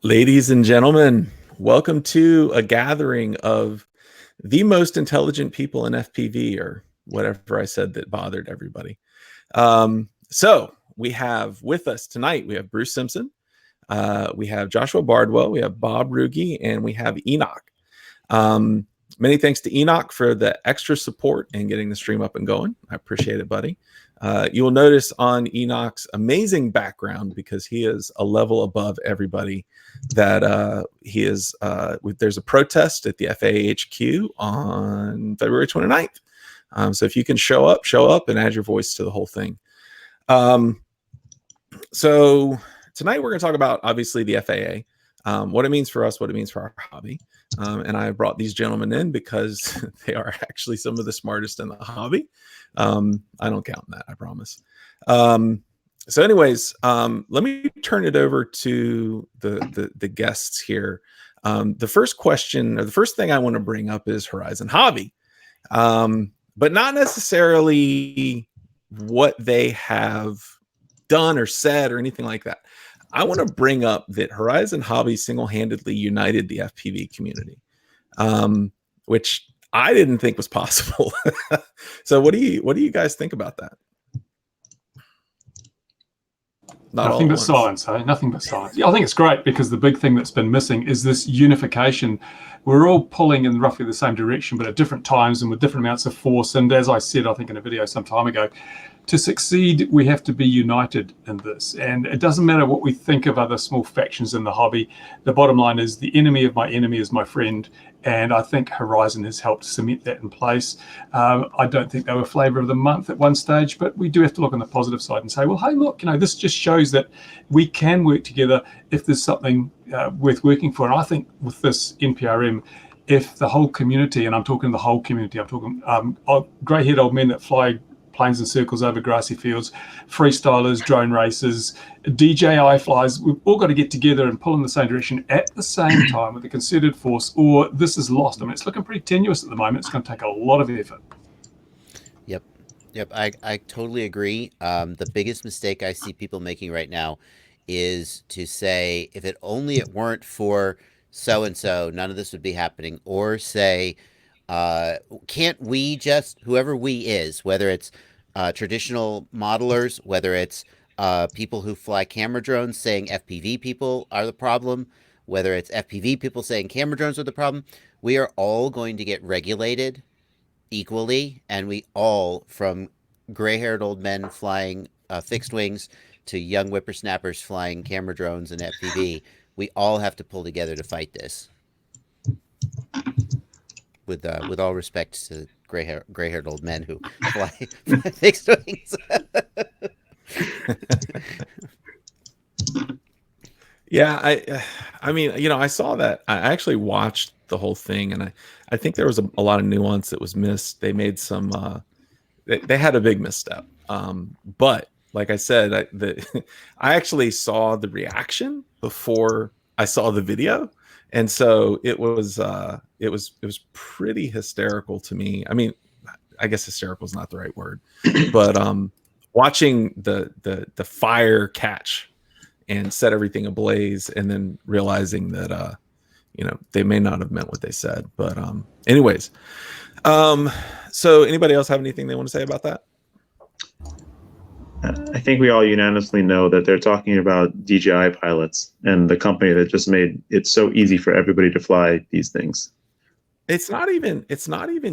Ladies and gentlemen, welcome to a gathering of the most intelligent people in FPV, or whatever I said that bothered everybody. So we have with us tonight, we have Bruce Simpson, we have Joshua Bardwell, we have Bob Roogi, and we have Enok. Many thanks to Enok for the extra support and getting the stream up and going. I appreciate it, buddy. You will notice on Enok's amazing background, because he is a level above everybody, that he is there's a protest at the FAA HQ on February 29th. So if you can show up and add your voice to the whole thing. So tonight we're going to talk about, obviously, the FAA, what it means for us, what it means for our hobby. And I brought these gentlemen in because they are actually some of the smartest in the hobby. I don't count that, I promise. So anyways, let me turn it over to the guests here. The first question, or the first thing I want to bring up, is Horizon Hobby, but not necessarily what they have done or said or anything like that. I want to bring up that Horizon Hobby single-handedly united the FPV community, which I didn't think was possible. So what do you guys think about that? Nothing but silence, hey? Nothing but silence. Yeah, I think it's great, because the big thing that's been missing is this unification. We're all pulling in roughly the same direction, but at different times and with different amounts of force. And as I said, I think in a video some time ago, to succeed, we have to be united in this. And it doesn't matter what we think of other small factions in the hobby. The bottom line is the enemy of my enemy is my friend. And I think Horizon has helped cement that in place. I don't think they were flavor of the month at one stage, but we do have to look on the positive side and say, well, hey, look, this just shows that we can work together if there's something worth working for. And I think with this NPRM, if the whole community, and I'm talking the whole community, I'm talking grey-haired old men that fly planes in circles over grassy fields, freestylers, drone racers, DJI flies, we've all got to get together and pull in the same direction at the same time with a concerted force, or this is lost. I mean, it's looking pretty tenuous at the moment. It's going to take a lot of effort. Yep. I totally agree. The biggest mistake I see people making right now is to say, if it weren't for so-and-so, none of this would be happening. Or say, can't we just, whoever we is, whether it's traditional modelers, whether it's people who fly camera drones saying FPV people are the problem, whether it's FPV people saying camera drones are the problem, we are all going to get regulated equally. And we all, from gray-haired old men flying fixed wings to young whippersnappers flying camera drones and FPV, we all have to pull together to fight this. With all respect to gray-haired old men who fly fixed wings. Yeah, I mean, I saw that. I actually watched the whole thing, and I think there was a lot of nuance that was missed. They made some, they had a big misstep. But like I said, I actually saw the reaction before I saw the video. And so it was pretty hysterical to me. I mean, I guess hysterical is not the right word, but watching the fire catch and set everything ablaze, and then realizing that they may not have meant what they said. But anyways, so anybody else have anything they want to say about that? I think we all unanimously know that they're talking about DJI pilots and the company that just made it so easy for everybody to fly these things. It's not even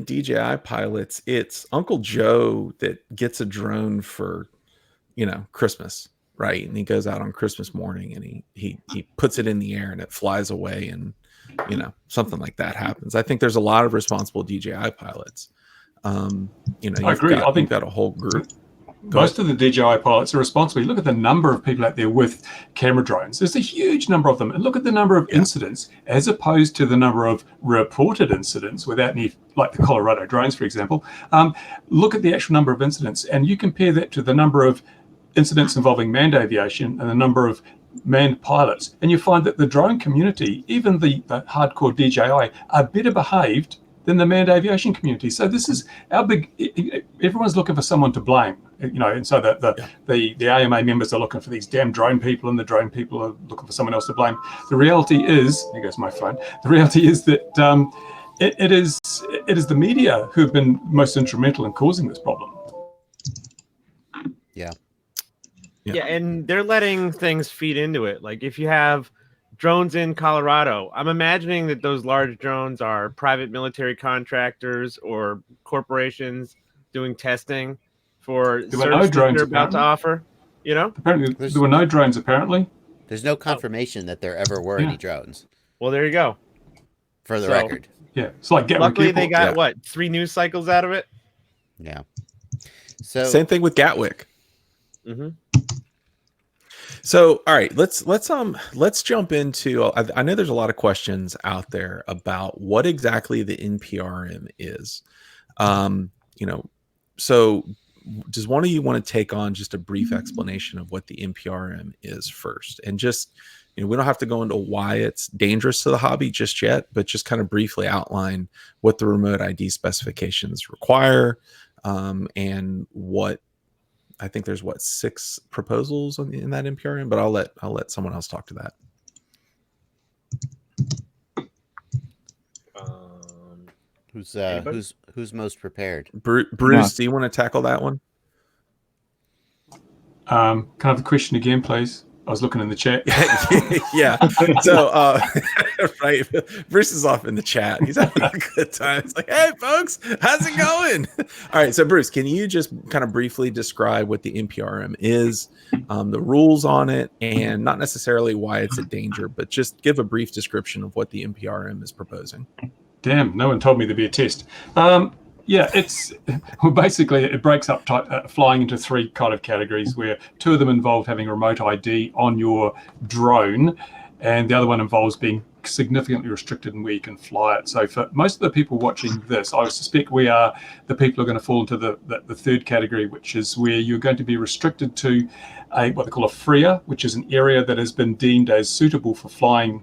DJI pilots. It's Uncle Joe that gets a drone for, Christmas, right? And he goes out on Christmas morning and he puts it in the air and it flies away, and something like that happens. I think there's a lot of responsible DJI pilots. I agree. I think got a whole group. Most of the DJI pilots are responsible. Look at the number of people out there with camera drones. There's a huge number of them. And look at the number of incidents as opposed to the number of reported incidents without any, like the Colorado drones, for example. Look at the actual number of incidents, and you compare that to the number of incidents involving manned aviation and the number of manned pilots. And you find that the drone community, even the hardcore DJI, are better behaved than the manned aviation community. So this is our everyone's looking for someone to blame, and so the AMA members are looking for these damn drone people, and the drone people are looking for someone else to blame. The reality is, there goes my phone. The reality is that it is the media who have been most instrumental in causing this problem. Yeah, and they're letting things feed into it. Like if you have drones in Colorado, I'm imagining that those large drones are private military contractors or corporations doing testing for services they're about to offer. Apparently, there were no drones. Apparently, there's no confirmation that there ever were any drones. Well, there you go. For the record. Yeah, it's like luckily they got 3 news cycles out of it. Yeah. So same thing with Gatwick. Mm-hmm. So, all right, let's jump into. I know there's a lot of questions out there about what exactly the NPRM is. So does one of you want to take on just a brief explanation of what the NPRM is first, and just we don't have to go into why it's dangerous to the hobby just yet, but just kind of briefly outline what the remote ID specifications require, and what. I think there's 6 proposals in that NPRM, but I'll let someone else talk to that. Who's most prepared? Bruce, do you want to tackle that one? Can I have the question again, please? I was looking in the chat. Yeah. So, right. Bruce is off in the chat. He's having a good time. It's like, hey, folks, how's it going? All right. So, Bruce, can you just kind of briefly describe what the NPRM is, the rules on it, and not necessarily why it's a danger, but just give a brief description of what the NPRM is proposing? Damn, no one told me there'd be a test. Yeah, basically it breaks up flying into 3 kind of categories, where 2 of them involve having remote ID on your drone, and the other one involves being significantly restricted in where you can fly it. So for most of the people watching this, I suspect we are the people who are going to fall into the 3rd category, which is where you're going to be restricted to what they call a FRIA, which is an area that has been deemed as suitable for flying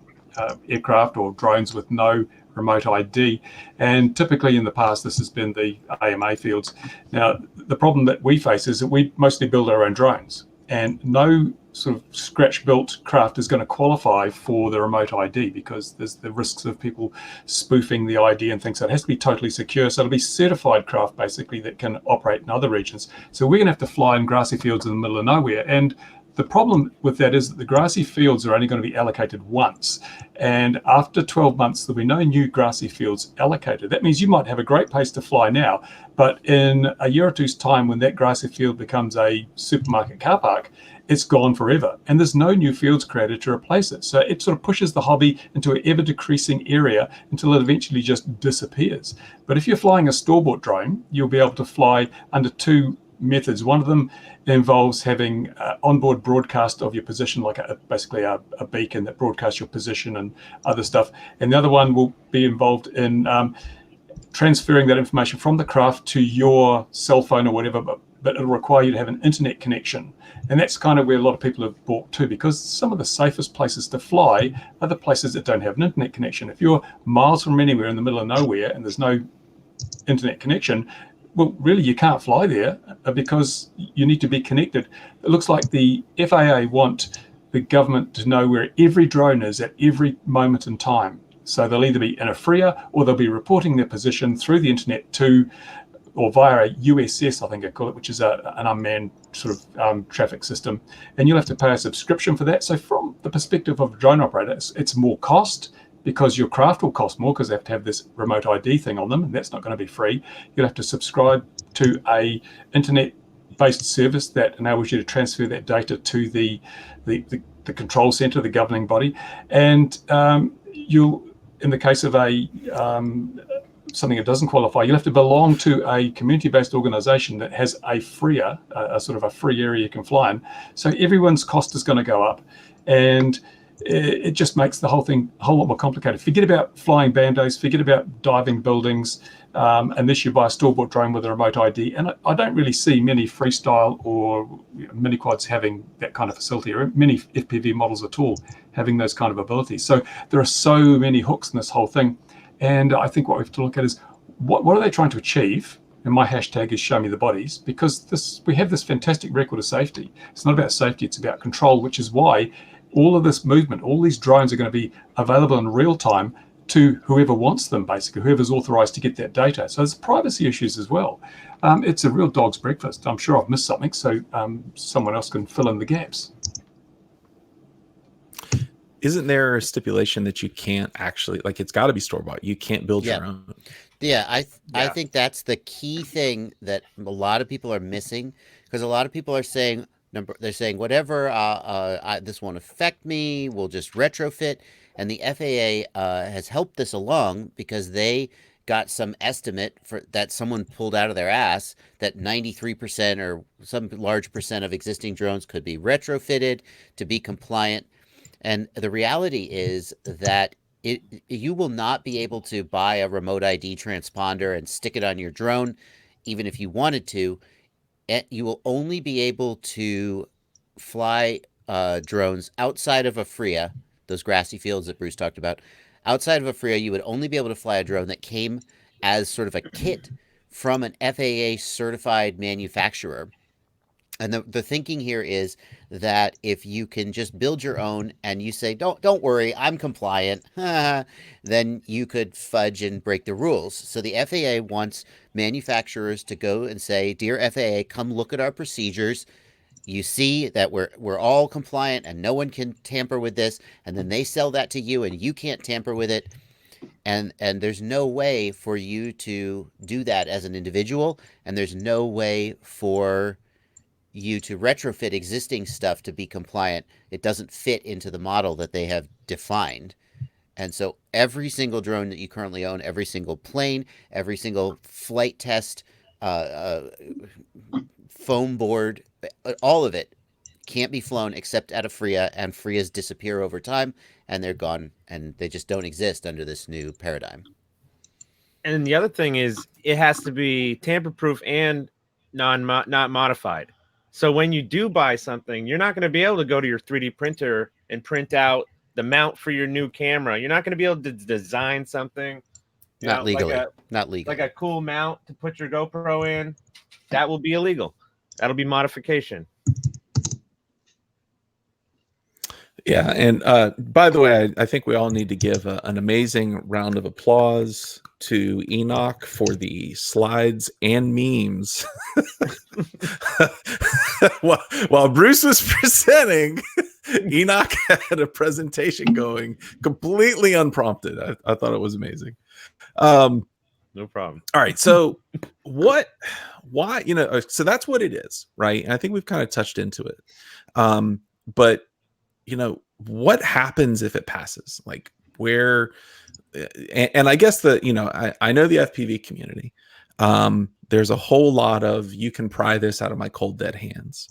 aircraft or drones with no remote ID. And typically in the past, this has been the AMA fields. Now, the problem that we face is that we mostly build our own drones, and no sort of scratch-built craft is going to qualify for the remote ID, because there's the risks of people spoofing the ID and things. So it has to be totally secure. So it'll be certified craft, basically, that can operate in other regions. So we're going to have to fly in grassy fields in the middle of nowhere. And the problem with that is that the grassy fields are only going to be allocated once. And after 12 months, there'll be no new grassy fields allocated. That means you might have a great place to fly now, but in a year or two's time, when that grassy field becomes a supermarket car park, it's gone forever. And there's no new fields created to replace it. So it sort of pushes the hobby into an ever decreasing area until it eventually just disappears. But if you're flying a store-bought drone, you'll be able to fly under 2 methods. One of them involves having onboard broadcast of your position, like basically a beacon that broadcasts your position and other stuff. And the other one will be involved in transferring that information from the craft to your cell phone or whatever, but it'll require you to have an internet connection. And that's kind of where a lot of people have balked to, because some of the safest places to fly are the places that don't have an internet connection. If you're miles from anywhere in the middle of nowhere and there's no internet connection, well, really, you can't fly there because you need to be connected. It looks like the FAA want the government to know where every drone is at every moment in time. So they'll either be in a FRIA, or they'll be reporting their position through the internet to, or via a USS, I think I call it, which is an unmanned sort of traffic system. And you'll have to pay a subscription for that. So from the perspective of a drone operator, it's more cost, because your craft will cost more because they have to have this remote ID thing on them, and that's not going to be free. You'll have to subscribe to a internet-based service that enables you to transfer that data to the control center, the governing body. And you'll, in the case of something that doesn't qualify, you'll have to belong to a community-based organization that has a FRIA, a sort of a free area you can fly in. So everyone's cost is going to go up, and it just makes the whole thing a whole lot more complicated. Forget about flying bandos, forget about diving buildings, unless you buy a store-bought drone with a remote ID. And I don't really see many freestyle or mini quads having that kind of facility, or many FPV models at all having those kind of abilities. So there are so many hooks in this whole thing. And I think what we have to look at is, what are they trying to achieve? And my hashtag is show me the bodies, because we have this fantastic record of safety. It's not about safety, it's about control, which is why all of this movement, all these drones are going to be available in real time to whoever wants them, basically, whoever's authorized to get that data. So there's privacy issues as well. It's a real dog's breakfast. I'm sure I've missed something, so someone else can fill in the gaps. Isn't there a stipulation that you can't actually, like, it's got to be store-bought? You can't build your own. Yeah, I think that's the key thing that a lot of people are missing, because a lot of people are saying, they're saying, whatever, this won't affect me, we'll just retrofit. And the FAA has helped this along, because they got some estimate that someone pulled out of their ass that 93% or some large percent of existing drones could be retrofitted to be compliant. And the reality is that you will not be able to buy a remote ID transponder and stick it on your drone, even if you wanted to. You will only be able to fly drones outside of a FRIA, those grassy fields that Bruce talked about. Outside of a FRIA, you would only be able to fly a drone that came as sort of a kit from an FAA certified manufacturer. And the thinking here is that if you can just build your own and you say, don't worry, I'm compliant, then you could fudge and break the rules. So the FAA wants manufacturers to go and say, dear FAA, come look at our procedures. You see that we're all compliant and no one can tamper with this. And then they sell that to you and you can't tamper with it. And there's no way for you to do that as an individual. And there's no way for you to retrofit existing stuff to be compliant. It doesn't fit into the model that they have defined. And so every single drone that you currently own, every single plane, every single flight test, foam board, all of it can't be flown except at a FRIA, and FRIAs disappear over time and they're gone and they just don't exist under this new paradigm. And the other thing is it has to be tamper-proof and not modified. So when you do buy something, you're not going to be able to go to your 3D printer and print out the mount for your new camera. You're not going to be able to design something. Not legally. Not legal. Like a cool mount to put your GoPro in. That will be illegal. That'll be modification. Yeah. And by the way, I think we all need to give an amazing round of applause to Enok for the slides and memes. While Bruce was presenting, Enok had a presentation going completely unprompted. I thought it was amazing. No problem. All right. So why, so that's what it is, right? And I think we've kind of touched into it. But what happens if it passes? Like where, and I guess I know the FPV community. There's a whole lot of, you can pry this out of my cold dead hands.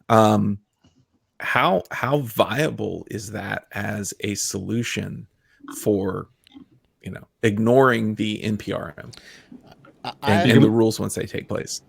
How viable is that as a solution for, ignoring the NPRM and the rules once they take place?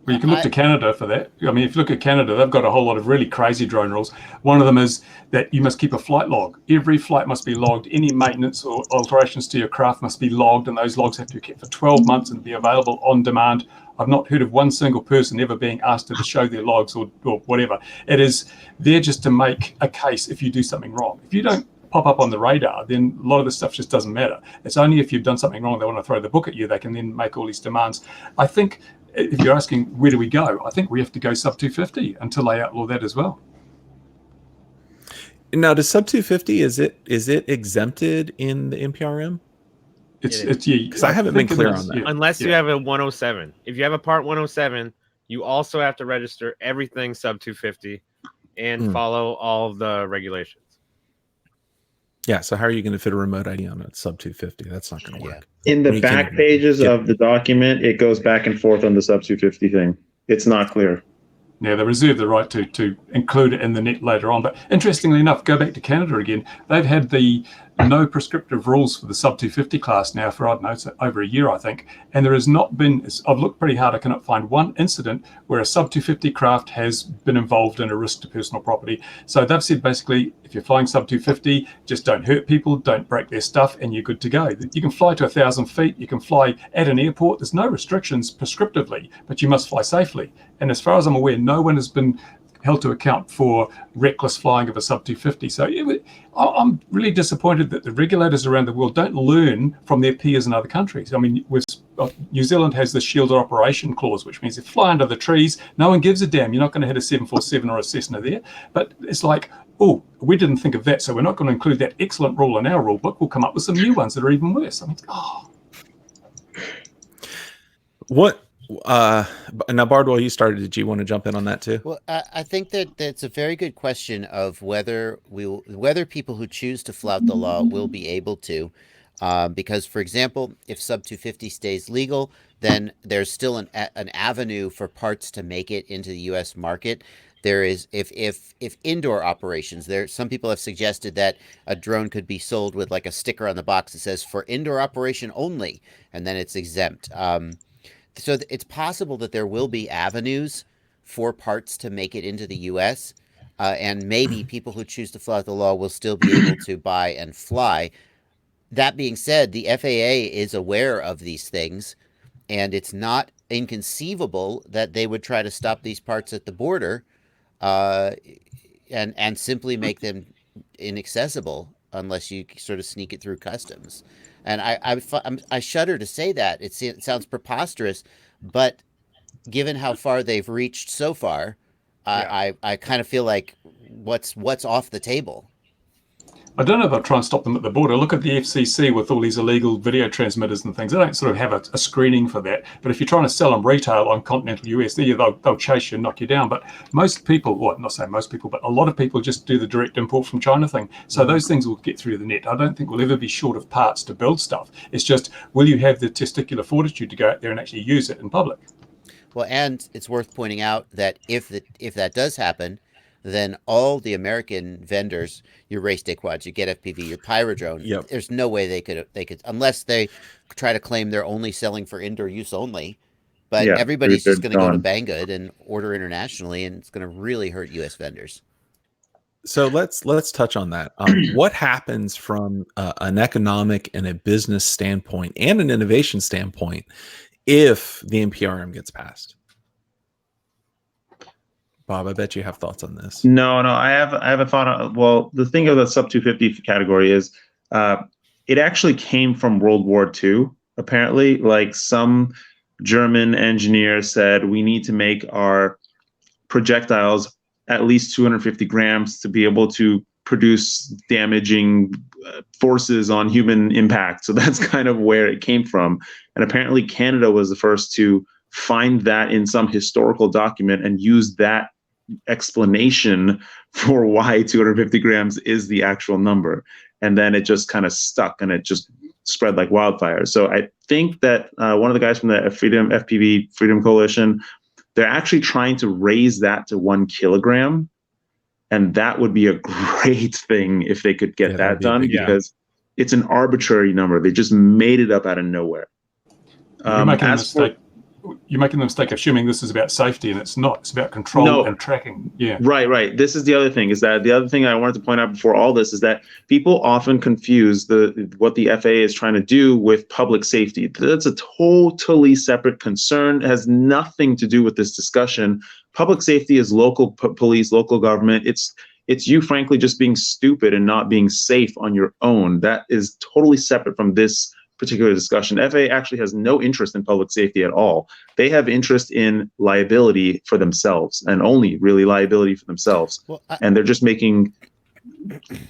Well, you can look to Canada for that. I mean, if you look at Canada, they've got a whole lot of really crazy drone rules. One of them is that you must keep a flight log. Every flight must be logged. Any maintenance or alterations to your craft must be logged, and those logs have to be kept for 12 months and be available on demand. I've not heard of one single person ever being asked to show their logs or whatever. It is there just to make a case if you do something wrong. If you don't pop up on the radar, then a lot of this stuff just doesn't matter. It's only if you've done something wrong, they want to throw the book at you, they can then make all these demands. I think if you're asking where do we go, I think we have to go sub 250 until they outlaw that as well. Now, does sub 250, is it exempted in the NPRM? It's because I haven't been clear on that. Unless you have a 107. If you have a part 107, you also have to register everything sub 250 and follow all of the regulations. Yeah, so how are you going to fit a remote ID on a sub 250? That's not going to work. In the back pages of the document, it goes back and forth on the sub 250 thing. It's not clear. Yeah, they reserve the right to include it in the net later on. But interestingly enough, go back to Canada again. They've had the no prescriptive rules for the sub 250 class now for, I don't know, it's over a year, I think. And there has not been, I've looked pretty hard, I cannot find one incident where a sub 250 craft has been involved in a risk to personal property. So they've said basically, if you're flying sub 250, just don't hurt people, don't break their stuff, and you're good to go. You can fly to 1,000 feet, you can fly at an airport. There's no restrictions prescriptively, but you must fly safely. And as far as I'm aware, no one has been held to account for reckless flying of a sub 250. So I'm really disappointed that the regulators around the world don't learn from their peers in other countries. I mean, New Zealand has the shielded operation clause, which means if you fly under the trees, no one gives a damn. You're not going to hit a 747 or a Cessna there. But it's like, oh, we didn't think of that, so we're not going to include that excellent rule in our rule book. We'll come up with some new ones that are even worse. I mean, Now, Bardwell, you started. Did you want to jump in on that too? Well, I think that that's a very good question of whether people who choose to flout the law will be able to, because, for example, if sub 250 stays legal, then there's still an avenue for parts to make it into the U.S. market. There is, if indoor operations, some people have suggested that a drone could be sold with like a sticker on the box that says for indoor operation only, and then it's exempt. So it's possible that there will be avenues for parts to make it into the U.S., and maybe people who choose to flout the law will still be able to buy and fly. That being said, the FAA is aware of these things, and it's not inconceivable that they would try to stop these parts at the border and simply make them inaccessible unless you sort of sneak it through customs. And I shudder to say that. It sounds preposterous, but given how far they've reached so far, I kind of feel like what's off the table. I don't know if they'll try and stop them at the border. Look at the FCC with all these illegal video transmitters and things. They don't sort of have a screening for that. But if you're trying to sell them retail on continental US, they'll chase you and knock you down. But most people, well, not saying most people, but a lot of people just do the direct import from China thing. So those things will get through the net. I don't think we'll ever be short of parts to build stuff. It's just, will you have the testicular fortitude to go out there and actually use it in public? Well, and it's worth pointing out that if that does happen, then all the American vendors, your race day quads, your Get FPV, your Pyrodrone, there's no way they could, unless they try to claim they're only selling for indoor use only. But everybody's just going to go to Banggood and order internationally, and it's going to really hurt U.S. vendors. So let's touch on that. What happens from an economic and a business standpoint and an innovation standpoint if the NPRM gets passed? Bob, I bet you have thoughts on this. No, I have a thought. Well, the thing of the sub 250 category is it actually came from World War II. Apparently, like some German engineer said, we need to make our projectiles at least 250 grams to be able to produce damaging forces on human impact. So that's kind of where it came from. And apparently Canada was the first to find that in some historical document and use that explanation for why 250 grams is the actual number. And then it just kind of stuck and it just spread like wildfire. So I think that one of the guys from the FPV Freedom Coalition, they're actually trying to raise that to 1 kilogram. And that would be a great thing if they could get that done, because it's an arbitrary number. They just made it up out of nowhere. You're making the mistake of assuming this is about safety, and it's not. It's about control and tracking. Yeah. Right. This is the other thing. Is that the other thing I wanted to point out before all this is that people often confuse what the FAA is trying to do with public safety. That's a totally separate concern. It has nothing to do with this discussion. Public safety is local police, local government. It's you, frankly, just being stupid and not being safe on your own. That is totally separate from this particular discussion. FAA actually has no interest in public safety at all. They have interest in liability for themselves, and only really liability for themselves. And they're just making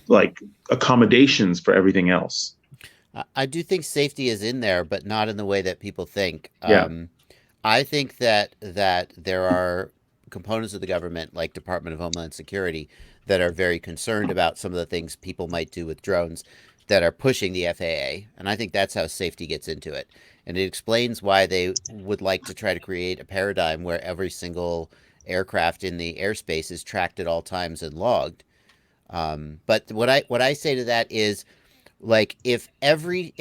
like accommodations for everything else. I do think safety is in there, but not in the way that people think. I think that there are components of the government, like Department of Homeland Security, that are very concerned about some of the things people might do with drones that are pushing the FAA. And I think that's how safety gets into it. And it explains why they would like to try to create a paradigm where every single aircraft in the airspace is tracked at all times and logged. But what I say to that is, like, if every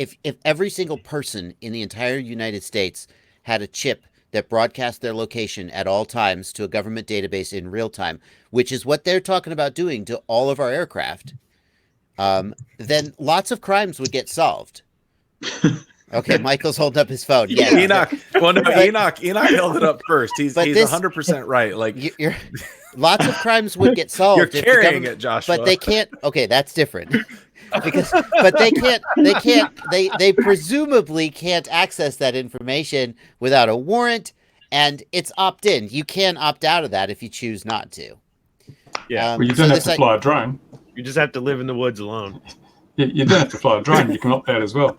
single person in the entire United States had a chip that broadcast their location at all times to a government database in real time, which is what they're talking about doing to all of our aircraft, then lots of crimes would get solved. Okay, Michael's holding up his phone. Yeah, Enok. Well, no, Enok held it up first. He's 100% right. Like, lots of crimes would get solved. You're carrying it, Joshua. But they can't. Okay, that's different. But they presumably can't access that information without a warrant, and it's opt-in. You can opt out of that if you choose not to. Yeah, well, you don't have to fly a drone. You just have to live in the woods alone. You don't have to fly a drone. You can opt out as well.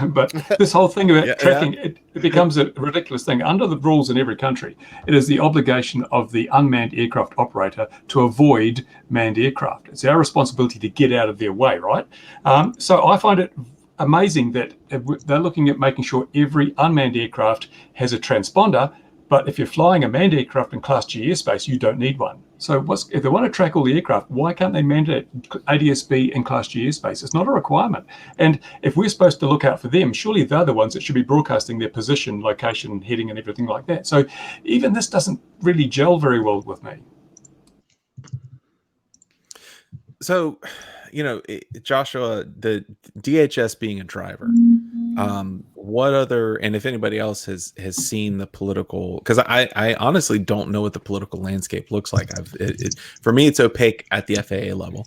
But this whole thing about tracking, it becomes a ridiculous thing. Under the rules in every country, it is the obligation of the unmanned aircraft operator to avoid manned aircraft. It's our responsibility to get out of their way, right? So I find it amazing that they're looking at making sure every unmanned aircraft has a transponder. But if you're flying a manned aircraft in Class G airspace, you don't need one. So if they want to track all the aircraft, why can't they mandate ADS-B in Class G airspace? It's not a requirement. And if we're supposed to look out for them, surely they're the ones that should be broadcasting their position, location, heading, and everything like that. So even this doesn't really gel very well with me. So, Joshua, the DHS being a driver, what other, and if anybody else has seen the political, because I honestly don't know what the political landscape looks like. For me, it's opaque at the FAA level.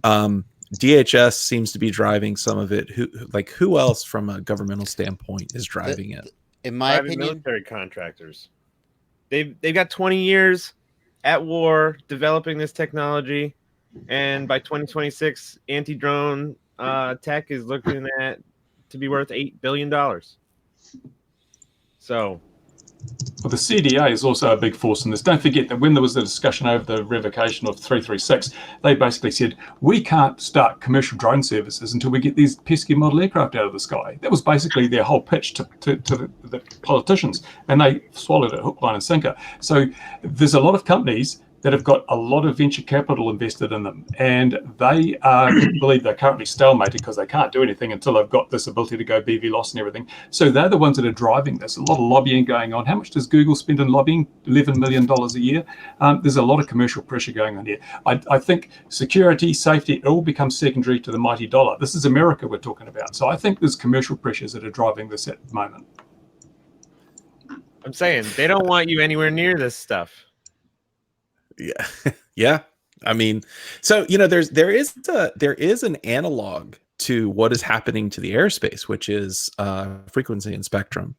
DHS seems to be driving some of it. Who else from a governmental standpoint is driving it? In my opinion, military contractors. They've got 20 years at war developing this technology. And by 2026, anti-drone tech is looking at to be worth $8 billion. So, well, the CDA is also a big force in this. Don't forget that when there was a discussion over the revocation of 336, they basically said, we can't start commercial drone services until we get these pesky model aircraft out of the sky. That was basically their whole pitch to the politicians, and they swallowed it hook, line, and sinker. So there's a lot of companies that have got a lot of venture capital invested in them, and they believe they're currently stalemated because they can't do anything until they've got this ability to go BVLOS and everything. So they're the ones that are driving this. A lot of lobbying going on. How much does Google spend in lobbying? $11 million a year. There's a lot of commercial pressure going on here. I think security, safety, it all becomes secondary to the mighty dollar. This is America we're talking about. So I think there's commercial pressures that are driving this at the moment. I'm saying they don't want you anywhere near this stuff. Yeah. Yeah. I mean, so, there is an analog to what is happening to the airspace, which is frequency and spectrum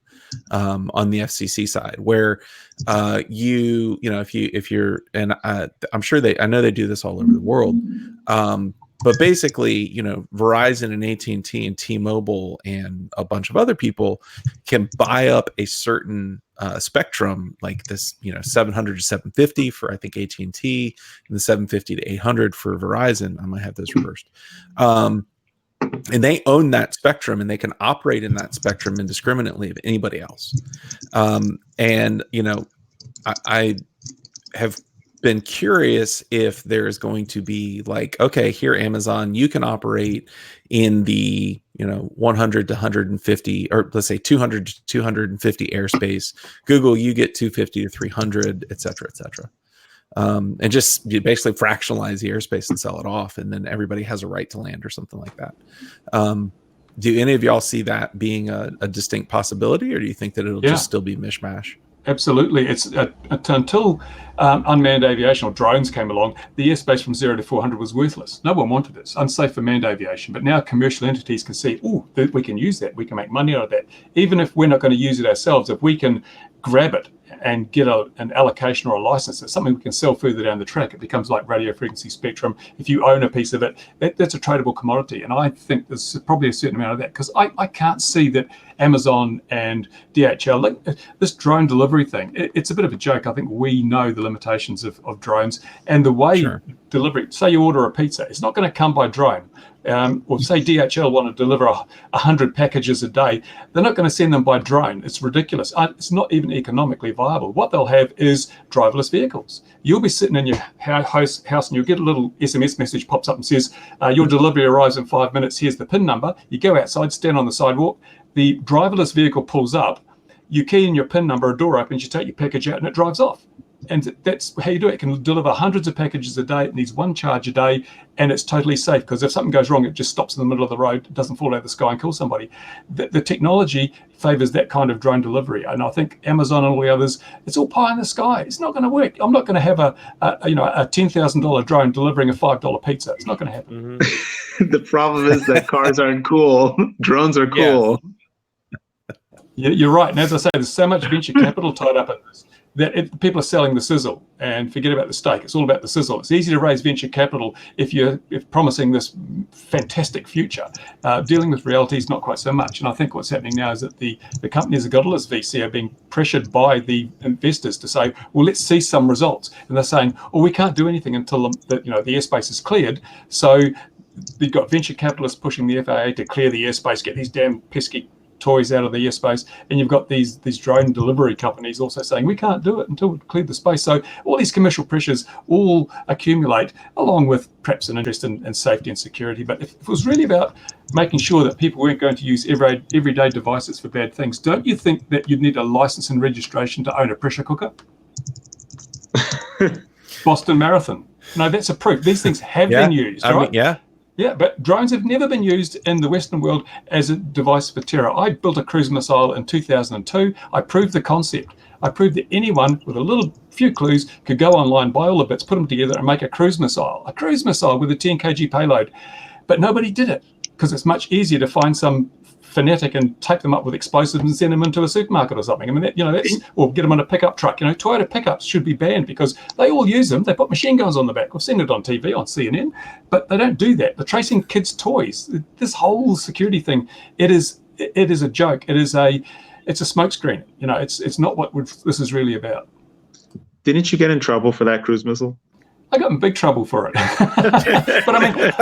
on the FCC side, where if you're, and I'm sure I know they do this all over the world. But basically, Verizon and AT&T and T-Mobile and a bunch of other people can buy up a certain spectrum, like this, 700 to 750 for, I think, AT&T, and the 750 to 800 for Verizon. I might have those reversed. And they own that spectrum, and they can operate in that spectrum indiscriminately of anybody else. I have been curious if there is going to be like, okay, here, Amazon, you can operate in the 100 to 150, or let's say 200 to 250 airspace. Google, you get 250 to 300, et cetera, and just basically fractionalize the airspace and sell it off, and then everybody has a right to land or something like that. Do any of y'all see that being a distinct possibility, or do you think that it'll just still be mishmash? Absolutely. It's until unmanned aviation or drones came along, the airspace from 0 to 400 was worthless. No one wanted this. Unsafe for manned aviation. But now commercial entities can see, we can use that. We can make money out of that. Even if we're not going to use it ourselves, if we can grab it and get an allocation or a license, it's something we can sell further down the track. It becomes like radio frequency spectrum. If you own a piece of it, that's a tradable commodity. And I think there's probably a certain amount of that, because I can't see that Amazon and DHL. Like, this drone delivery thing, it's a bit of a joke. I think we know the limitations of drones and the way delivery. Say you order a pizza, it's not going to come by drone. Or say DHL want to deliver 100 packages a day, they're not going to send them by drone. It's ridiculous. It's not even economically viable. What they'll have is driverless vehicles. You'll be sitting in your house and you'll get a little SMS message pops up and says, your delivery arrives in 5 minutes. Here's the PIN number. You go outside, stand on the sidewalk. The driverless vehicle pulls up. You key in your PIN number, a door opens, you take your package out and it drives off. And that's how you do it. It can deliver hundreds of packages a day. It needs one charge a day, and it's totally safe because if something goes wrong, it just stops in the middle of the road. It doesn't fall out of the sky and kill somebody. The technology favors that kind of drone delivery, and I think Amazon and all the others, it's all pie in the sky. It's not going to work. I'm not going to have a $10,000 drone delivering a $5 pizza. It's not going to happen. The problem is that cars aren't cool. Drones are cool. Yeah. You're right. And as I say, there's so much venture capital tied up in this, that people are selling the sizzle and forget about the steak. It's all about the sizzle. It's easy to raise venture capital if promising this fantastic future. Dealing with reality is not quite so much. And I think what's happening now is that the companies that got all this VC are being pressured by the investors to say, well, let's see some results. And they're saying, well, we can't do anything until the airspace is cleared. So you've got venture capitalists pushing the FAA to clear the airspace, get these damn pesky toys out of the airspace, and you've got these drone delivery companies also saying we can't do it until we've cleared the space. So all these commercial pressures all accumulate, along with perhaps an interest in safety and security. But if it was really about making sure that people weren't going to use everyday devices for bad things, don't you think that you'd need a license and registration to own a pressure cooker? Boston Marathon. No, that's a proof. These things have been used, right? Yeah, but drones have never been used in the Western world as a device for terror. I built a cruise missile in 2002. I proved the concept. I proved that anyone with a few clues could go online, buy all the bits, put them together and make a cruise missile with a 10 kg payload. But nobody did it because it's much easier to find some fanatic and tape them up with explosives and send them into a supermarket or something. I mean, or get them on a pickup truck. Toyota pickups should be banned because they all use them. They put machine guns on the back. We've seen it on TV, on CNN, but they don't do that. They're tracing kids' toys. This whole security thing, it is a joke. It's a smokescreen. It's not what this is really about. Didn't you get in trouble for that cruise missile? I got in big trouble for it. But I mean,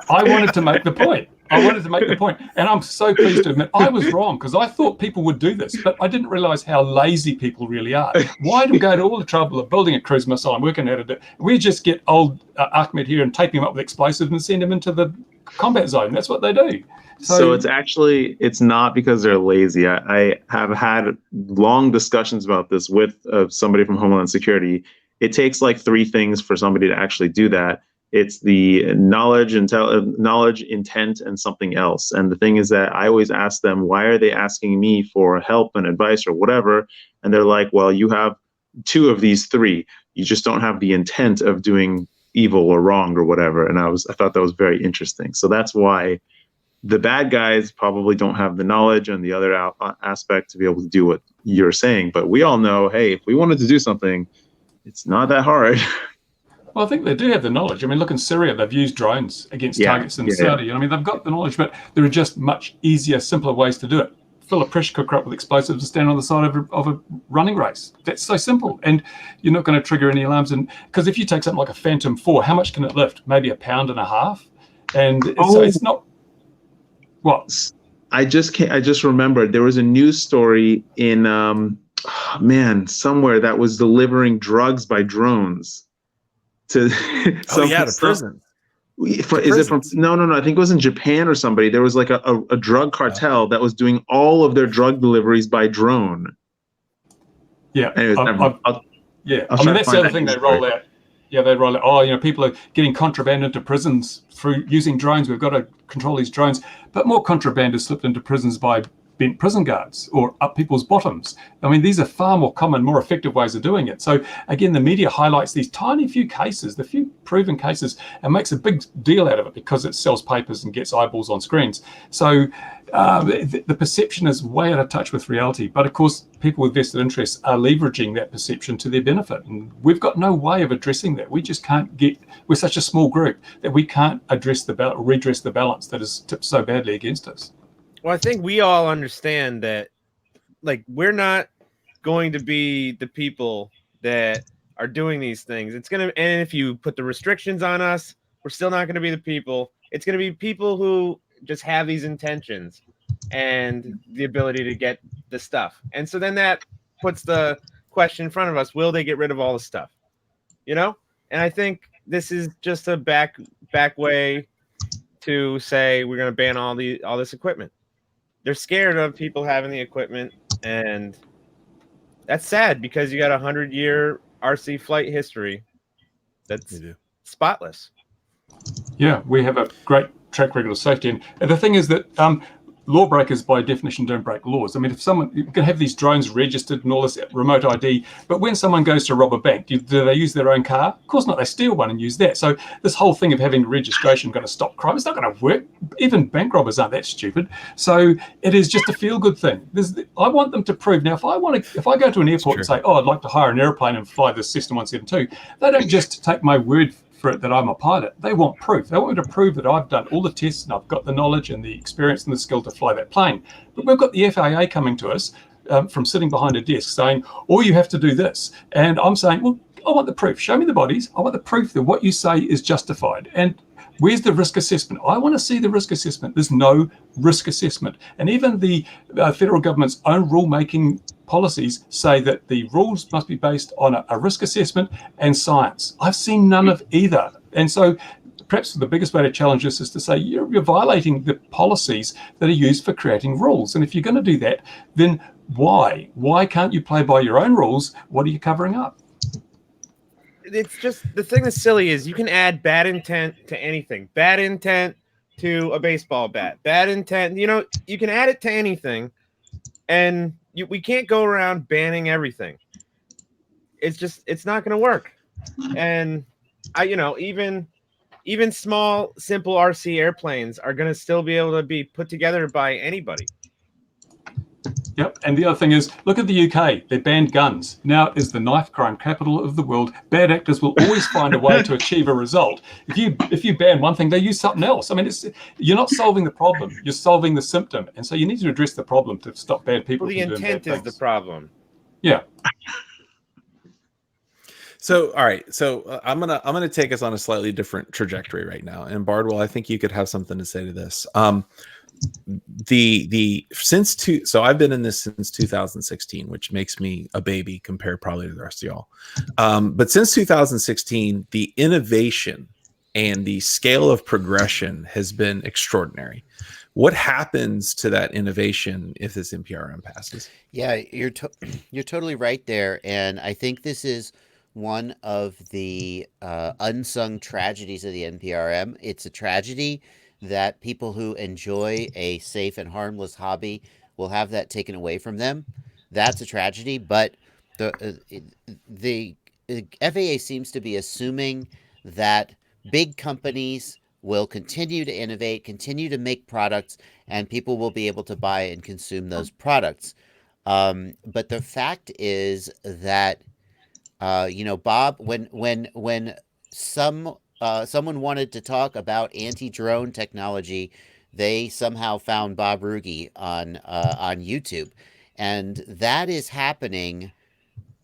I wanted to make the point. And I'm so pleased to admit I was wrong because I thought people would do this, but I didn't realize how lazy people really are. Why do we go to all the trouble of building a cruise missile and working at it? We just get old Ahmed here and tape him up with explosives and send him into the combat zone. That's what they do. So it's not because they're lazy. I have had long discussions about this with somebody from Homeland Security. It takes like three things for somebody to actually do that. It's the knowledge, intent, and something else. And the thing is that I always ask them, why are they asking me for help and advice or whatever? And they're like, well, you have two of these three. You just don't have the intent of doing evil or wrong or whatever. And I thought that was very interesting. So that's why the bad guys probably don't have the knowledge and the other aspect to be able to do what you're saying. But we all know, hey, if we wanted to do something, it's not that hard. Well, I think they do have the knowledge. I mean, look in Syria, they've used drones against targets in Saudi. I mean, they've got the knowledge, but there are just much easier, simpler ways to do it. Fill a pressure cooker up with explosives and stand on the side of a running race. That's so simple. And you're not going to trigger any alarms. And because if you take something like a Phantom 4, how much can it lift? Maybe 1.5 pounds. And so it's not... What? I just remembered there was a news story in... somewhere that was delivering drugs by drones to to prison. It from no I think it was in Japan or somebody. There was like a drug cartel that was doing all of their drug deliveries by drone. Anyways, I mean, that's the other thing they roll out. They roll out, people are getting contraband into prisons through using drones. We've got to control these drones. But more contraband is slipped into prisons by bent prison guards or up people's bottoms. I mean, these are far more common, more effective ways of doing it. So again, the media highlights these tiny few cases, the few proven cases, and makes a big deal out of it because it sells papers and gets eyeballs on screens. So the perception is way out of touch with reality. But of course, people with vested interests are leveraging that perception to their benefit. And we've got no way of addressing that. We just can't we're such a small group that we can't redress the balance that is tipped so badly against us. Well, I think we all understand that, like, we're not going to be the people that are doing these things. It's going to, and if you put the restrictions on us, we're still not going to be the people. It's going to be people who just have these intentions and the ability to get the stuff. And so then that puts the question in front of us, will they get rid of all the stuff? You know? And I think this is just a back way to say we're going to ban all this equipment. They're scared of people having the equipment, and that's sad because you got a 100-year RC flight history that's spotless. Yeah, we have a great track record of safety. And the thing is that lawbreakers, by definition, don't break laws. I mean, if someone, you can have these drones registered and all this remote ID, but when someone goes to rob a bank, do they use their own car? Of course not. They steal one and use that. So this whole thing of having registration going to stop crime, it's not going to work. Even bank robbers aren't that stupid. So it is just a feel-good thing. I want them to prove. Now, if I go to an airport and say, oh, I'd like to hire an airplane and fly this Cessna 172, they don't just take my word for it that I'm a pilot. They want proof. They want me to prove that I've done all the tests and I've got the knowledge and the experience and the skill to fly that plane. But we've got the FAA coming to us from sitting behind a desk saying, oh, you have to do this. And I'm saying, well, I want the proof. Show me the bodies. I want the proof that what you say is justified. And where's the risk assessment? I want to see the risk assessment. There's no risk assessment. And even the federal government's own rulemaking policies say that the rules must be based on a risk assessment and science. I've seen none of either. And so perhaps the biggest way to challenge this is to say you're violating the policies that are used for creating rules. And if you're going to do that, then why? Why can't you play by your own rules? What are you covering up? It's just, the thing that's silly is you can add bad intent to anything. Bad intent to a baseball bat. Bad intent, you can add it to anything. And we can't go around banning everything. It's not going to work. And even small, simple RC airplanes are going to still be able to be put together by anybody. Yep. And the other thing is, look at the UK. They banned guns. Now it is the knife crime capital of the world. Bad actors will always find a way to achieve a result. If you ban one thing, they use something else. I mean, you're not solving the problem. You're solving the symptom. And so you need to address the problem to stop bad people from doing bad things. The intent is the problem. Yeah. So, all right. So I'm gonna take us on a slightly different trajectory right now. And Bardwell, I think you could have something to say to this. So I've been in this since 2016, which makes me a baby compared probably to the rest of y'all. But since 2016, the innovation and the scale of progression has been extraordinary. What happens to that innovation if this NPRM passes? Yeah, you're totally right there. And I think this is one of the unsung tragedies of the NPRM. It's a tragedy that people who enjoy a safe and harmless hobby will have that taken away from them. That's a tragedy. But the FAA seems to be assuming that big companies will continue to innovate, continue to make products, and people will be able to buy and consume those products. But the fact is that, Bob, when someone wanted to talk about anti-drone technology, they somehow found Bob Roogi on YouTube, and that is happening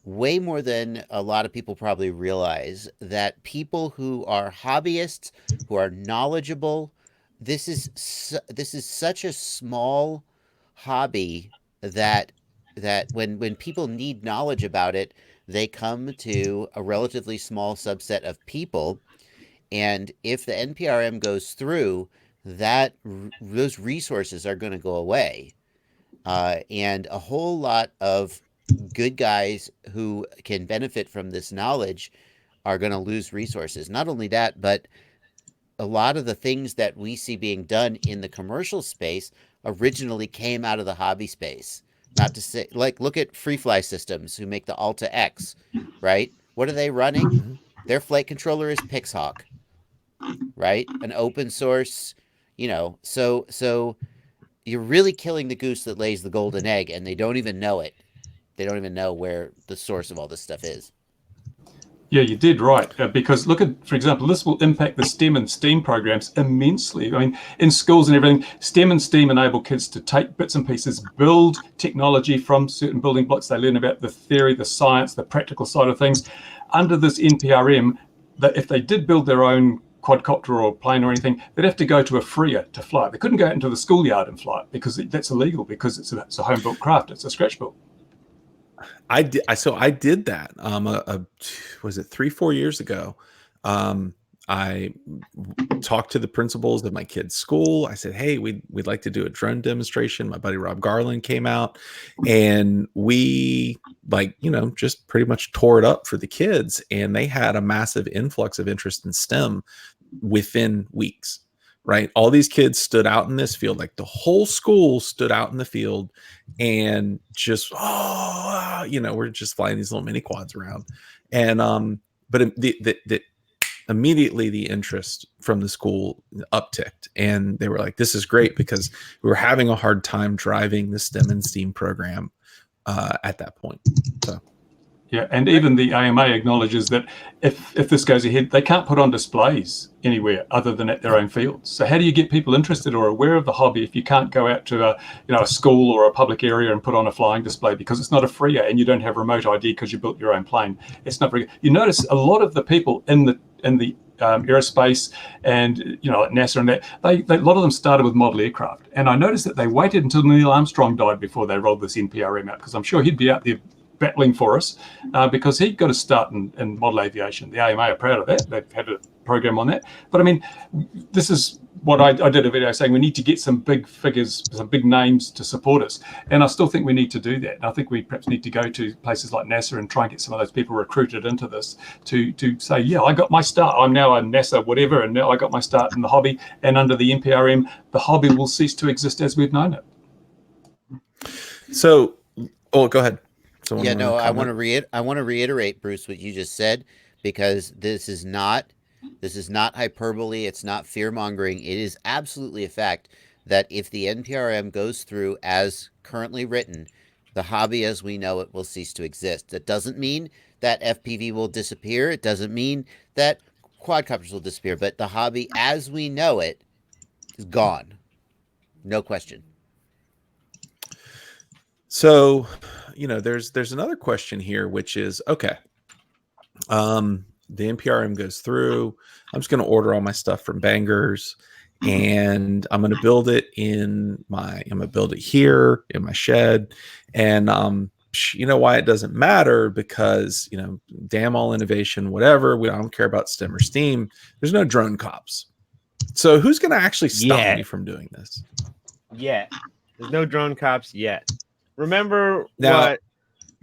way more than a lot of people probably realize. That people who are hobbyists, who are knowledgeable, this is such a small hobby that when people need knowledge about it, they come to a relatively small subset of people. And if the NPRM goes through, those resources are going to go away. And a whole lot of good guys who can benefit from this knowledge are going to lose resources. Not only that, but a lot of the things that we see being done in the commercial space originally came out of the hobby space. Not to say, like, look at Free Fly Systems, who make the Alta X, right? What are they running? Their flight controller is Pixhawk, right? An open source, so you're really killing the goose that lays the golden egg, and they don't even know it. They don't even know where the source of all this stuff is. Yeah, you did right, because look at, for example, this will impact the STEM and STEAM programs immensely. I mean, in schools and everything, STEM and STEAM enable kids to take bits and pieces, build technology from certain building blocks. They learn about the theory, the science, the practical side of things. Under this NPRM, that if they did build their own quadcopter or plane or anything, they'd have to go to a freer to fly it. They couldn't go out into the schoolyard and fly it because that's illegal, because it's a home-built craft. It's a scratch built. I did that. Was it 3-4 years ago? I talked to the principals of my kid's school. I said, "Hey, we'd like to do a drone demonstration." My buddy Rob Garland came out, and we just pretty much tore it up for the kids. And they had a massive influx of interest in STEM within weeks. Right, all these kids stood out in this field, like the whole school stood out in the field, and just we're just flying these little mini quads around, and but immediately the interest from the school upticked, and they were like, "This is great," because we were having a hard time driving the STEM and STEAM program at that point. So. Yeah, and even the AMA acknowledges that if this goes ahead, they can't put on displays anywhere other than at their own fields. So how do you get people interested or aware of the hobby if you can't go out to a school or a public area and put on a flying display, because it's not a freer and you don't have remote ID because you built your own plane? It's not very. You notice a lot of the people in the aerospace and at NASA and that, a lot of them started with model aircraft, and I noticed that they waited until Neil Armstrong died before they rolled this NPRM out, because I'm sure he'd be out there battling for us, because he got a start in model aviation. The AMA are proud of that. They've had a program on that. But I mean, this is what I did a video saying we need to get some big figures, some big names to support us. And I still think we need to do that. And I think we perhaps need to go to places like NASA and try and get some of those people recruited into this to say, yeah, I got my start. I'm now a NASA whatever, and now I got my start in the hobby. And under the NPRM, the hobby will cease to exist as we've known it. So, go ahead. I want to reiterate, Bruce, what you just said, because this is not hyperbole. It's not fear mongering. It is absolutely a fact that if the NPRM goes through as currently written, the hobby as we know it will cease to exist. That doesn't mean that FPV will disappear. It doesn't mean that quadcopters will disappear, but the hobby as we know it is gone. No question. So, there's another question here, which is, okay, the NPRM goes through. I'm just going to order all my stuff from Bangers, and I'm going to build it I'm going to build it here in my shed. And you know why it doesn't matter? Because, damn all innovation, whatever. I don't care about STEM or STEAM. There's no drone cops. So who's going to actually stop me from doing this? Yet. There's no drone cops yet. Remember Go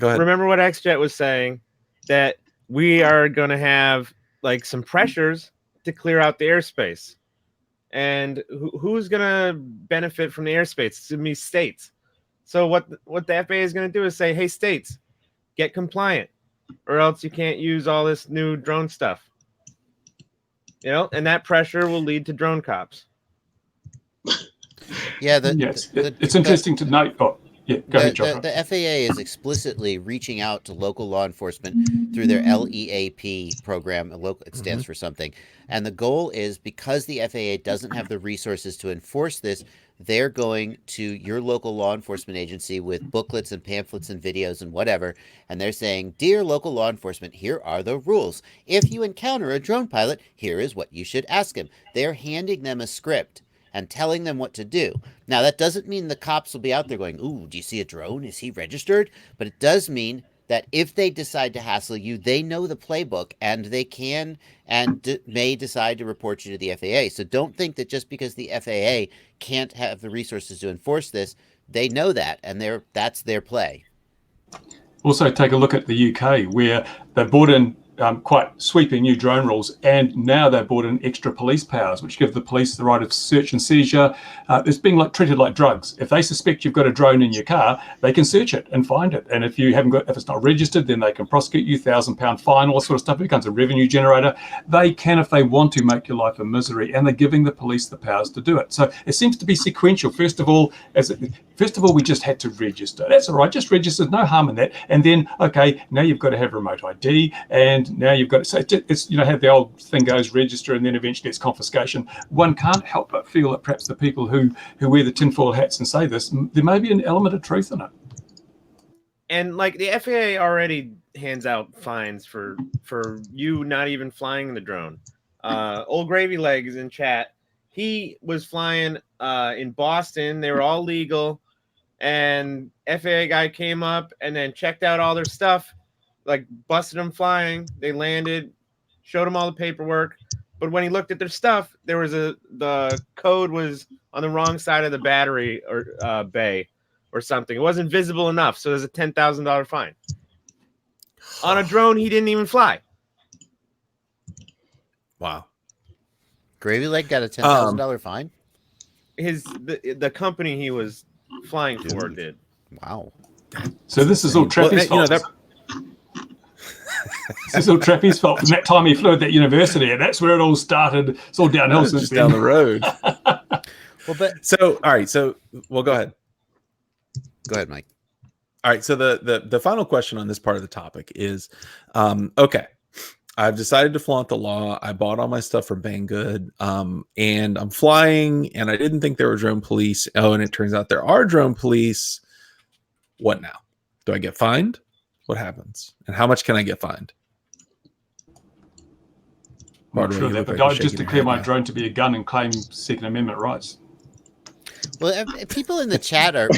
ahead. Remember what XJet was saying, that we are going to have like some pressures to clear out the airspace, and who's going to benefit from the airspace? It's going to be states. So what the FAA is going to do is say, hey, states, get compliant, or else you can't use all this new drone stuff. And that pressure will lead to drone cops. Yeah, it's interesting to note. Yeah, go ahead, Joshua. The FAA is explicitly reaching out to local law enforcement through their LEAP program. It stands for something. And the goal is, because the FAA doesn't have the resources to enforce this, they're going to your local law enforcement agency with booklets and pamphlets and videos and whatever. And they're saying, dear local law enforcement, here are the rules. If you encounter a drone pilot, here is what you should ask him. They're handing them a script and telling them what to do. Now, that doesn't mean the cops will be out there going, ooh, do you see a drone? Is he registered? But it does mean that if they decide to hassle you, they know the playbook, and they can and may decide to report you to the FAA. So don't think that just because the FAA can't have the resources to enforce this, they know that, and that's their play. Also, take a look at the UK, where they brought in quite sweeping new drone rules, and now they've brought in extra police powers, which give the police the right of search and seizure. It's being treated like drugs. If they suspect you've got a drone in your car, they can search it and find it. And if it's not registered, then they can prosecute you, £1,000 fine, all that sort of stuff. It becomes a revenue generator. They can, if they want to, make your life a misery, and they're giving the police the powers to do it. So it seems to be sequential. First of all, we just had to register. That's all right, just register, no harm in that. And then, okay, now you've got to have remote ID, and and now you've got, so it's, you know, how the old thing goes, register, and then eventually it's confiscation. One can't help but feel that perhaps the people who wear the tinfoil hats and say this, there may be an element of truth in it. And like the FAA already hands out fines for you not even flying the drone. Old Gravy Legs in chat, he was flying in Boston. They were all legal, and FAA guy came up and then checked out all their stuff, like busted them flying. They landed, showed him all the paperwork, but when he looked at their stuff, there was the code was on the wrong side of the battery or bay or something. It wasn't visible enough, so there's a $10,000 fine on a drone he didn't even fly. Wow. Gravy Leg got a $10,000 fine? The company he was flying for did. Wow. So this is all Trappy's fault. This is all Trappy's fault from that time he flew at that university, and that's where it all started. It's all downhill since just then. down the road. Well, all right. So, go ahead. Go ahead, Mike. All right. So the final question on this part of the topic is, okay, I've decided to flaunt the law. I bought all my stuff from Banggood, and I'm flying, and I didn't think there were drone police. Oh, and it turns out there are drone police. What now? Do I get fined? What happens? And how much can I get fined? I'm not sure that, but I would just declare my drone to be a gun and claim Second Amendment rights. Well, people in the chat are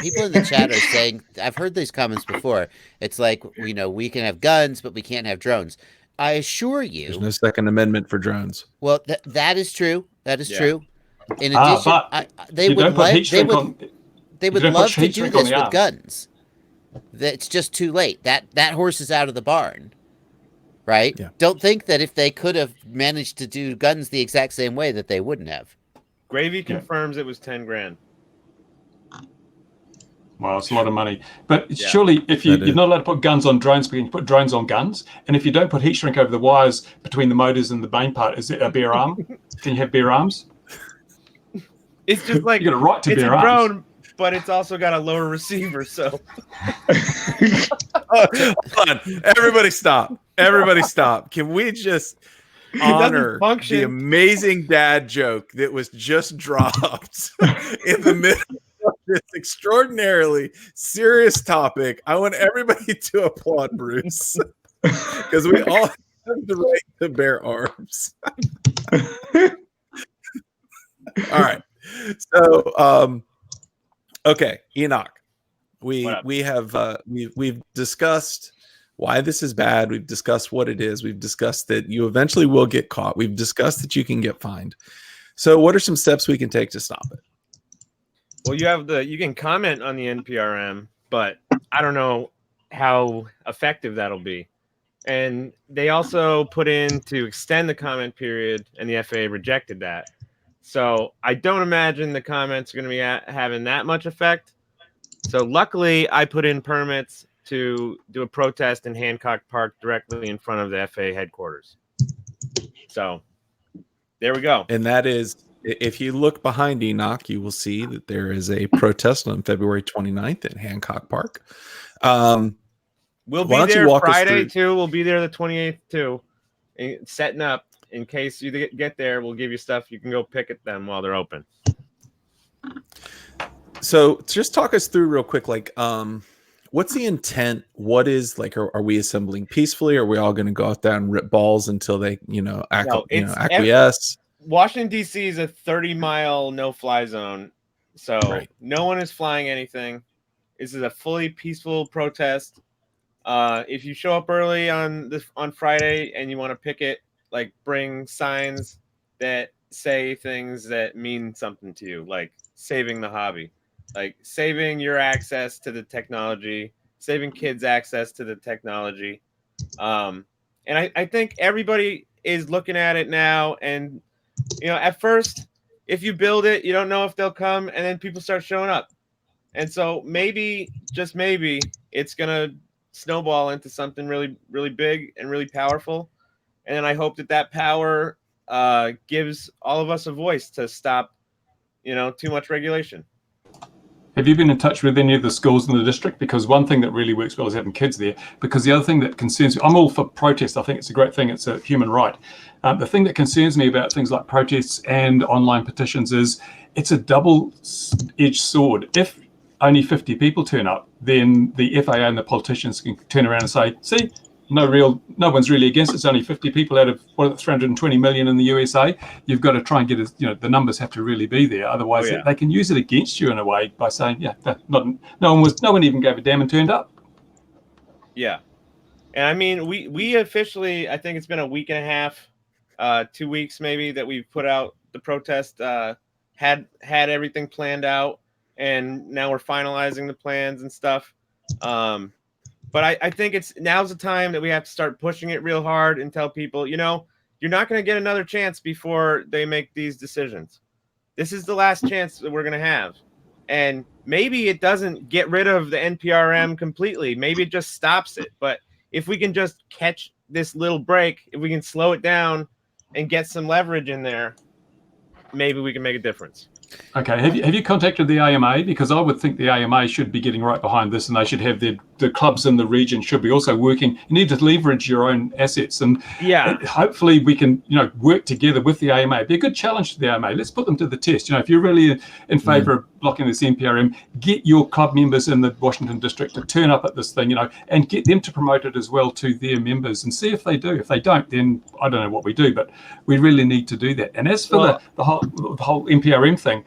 saying, I've heard these comments before. It's like, you know, we can have guns, but we can't have drones. I assure you, there's no Second Amendment for drones. Well, that is true. That is true. In addition, they would love to do this with guns. It's just too late. That horse is out of the barn, right? Yeah. Don't think that if they could have managed to do guns the exact same way that they wouldn't have. Gravy confirms it was 10 grand. Well, it's a lot of money. But surely if you're not allowed to put guns on drones, but you can put drones on guns. And if you don't put heat shrink over the wires between the motors and the main part, is it a bare arm? Can you have bare arms? It's just like, you got a right to bare arms. Drone, but it's also got a lower receiver, so. Hold on. Everybody stop. Everybody stop. Can we just honor the amazing dad joke that was just dropped in the middle of this extraordinarily serious topic? I want everybody to applaud Bruce because we all have the right to bear arms. All right. So, okay, Enok, we've discussed why this is bad. We've discussed what it is. We've discussed that you eventually will get caught. We've discussed that you can get fined. So what are some steps we can take to stop it? Well, you can comment on the NPRM, but I don't know how effective that'll be. And they also put in to extend the comment period, and the FAA rejected that. So I don't imagine the comments are going to be having that much effect. So luckily, I put in permits to do a protest in Hancock Park directly in front of the FAA headquarters. So there we go. And that is, if you look behind Enok, you will see that there is a protest on February 29th at Hancock Park. We'll be there Friday too. We'll be there the 28th too, setting up. In case you get there, we'll give you stuff. You can go pick at them while they're open. So just talk us through real quick, like, what's the intent? What is, like, are we assembling peacefully? Are we all going to go out there and rip balls until they, acquiesce? Washington, D.C. is a 30-mile no-fly zone. So no one is flying anything. This is a fully peaceful protest. If you show up early on Friday and you want to picket, like, bring signs that say things that mean something to you, like saving the hobby, like saving your access to the technology, saving kids access to the technology. And I think everybody is looking at it now. And, at first, if you build it, you don't know if they'll come, and then people start showing up. And so maybe, just maybe, it's going to snowball into something really, really big and really powerful. And I hope that power gives all of us a voice to stop, too much regulation. Have you been in touch with any of the schools in the district? Because one thing that really works well is having kids there. Because the other thing that concerns me, I'm all for protest. I think it's a great thing. It's a human right. The thing that concerns me about things like protests and online petitions is it's a double-edged sword. If only 50 people turn up, then the FAA and the politicians can turn around and say, see, no one's really against it. It's only 50 people out of 320 million in the USA. You've got to try and get the numbers have to really be there. Otherwise, they can use it against you in a way by saying, no one even gave a damn and turned up. Yeah, and I mean, we officially, I think it's been a week and a half, 2 weeks maybe, that we've put out the protest. Had everything planned out, and now we're finalizing the plans and stuff. But I think now's the time that we have to start pushing it real hard and tell people, you're not going to get another chance before they make these decisions. This is the last chance that we're going to have. And maybe it doesn't get rid of the NPRM completely. Maybe it just stops it. But if we can just catch this little break, if we can slow it down and get some leverage in there, maybe we can make a difference. Okay, have you contacted the AMA? Because I would think the AMA should be getting right behind this, and they should have the clubs in the region should be also working. You need to leverage your own assets, and hopefully we can work together with the AMA. It'd be a good challenge to the AMA. Let's put them to the test. If you're really in favour of blocking this NPRM, get your club members in the Washington district to turn up at this thing, and get them to promote it as well to their members, and see if they do. If they don't, then I don't know what we do, but we really need to do that. And as for the whole NPRM thing,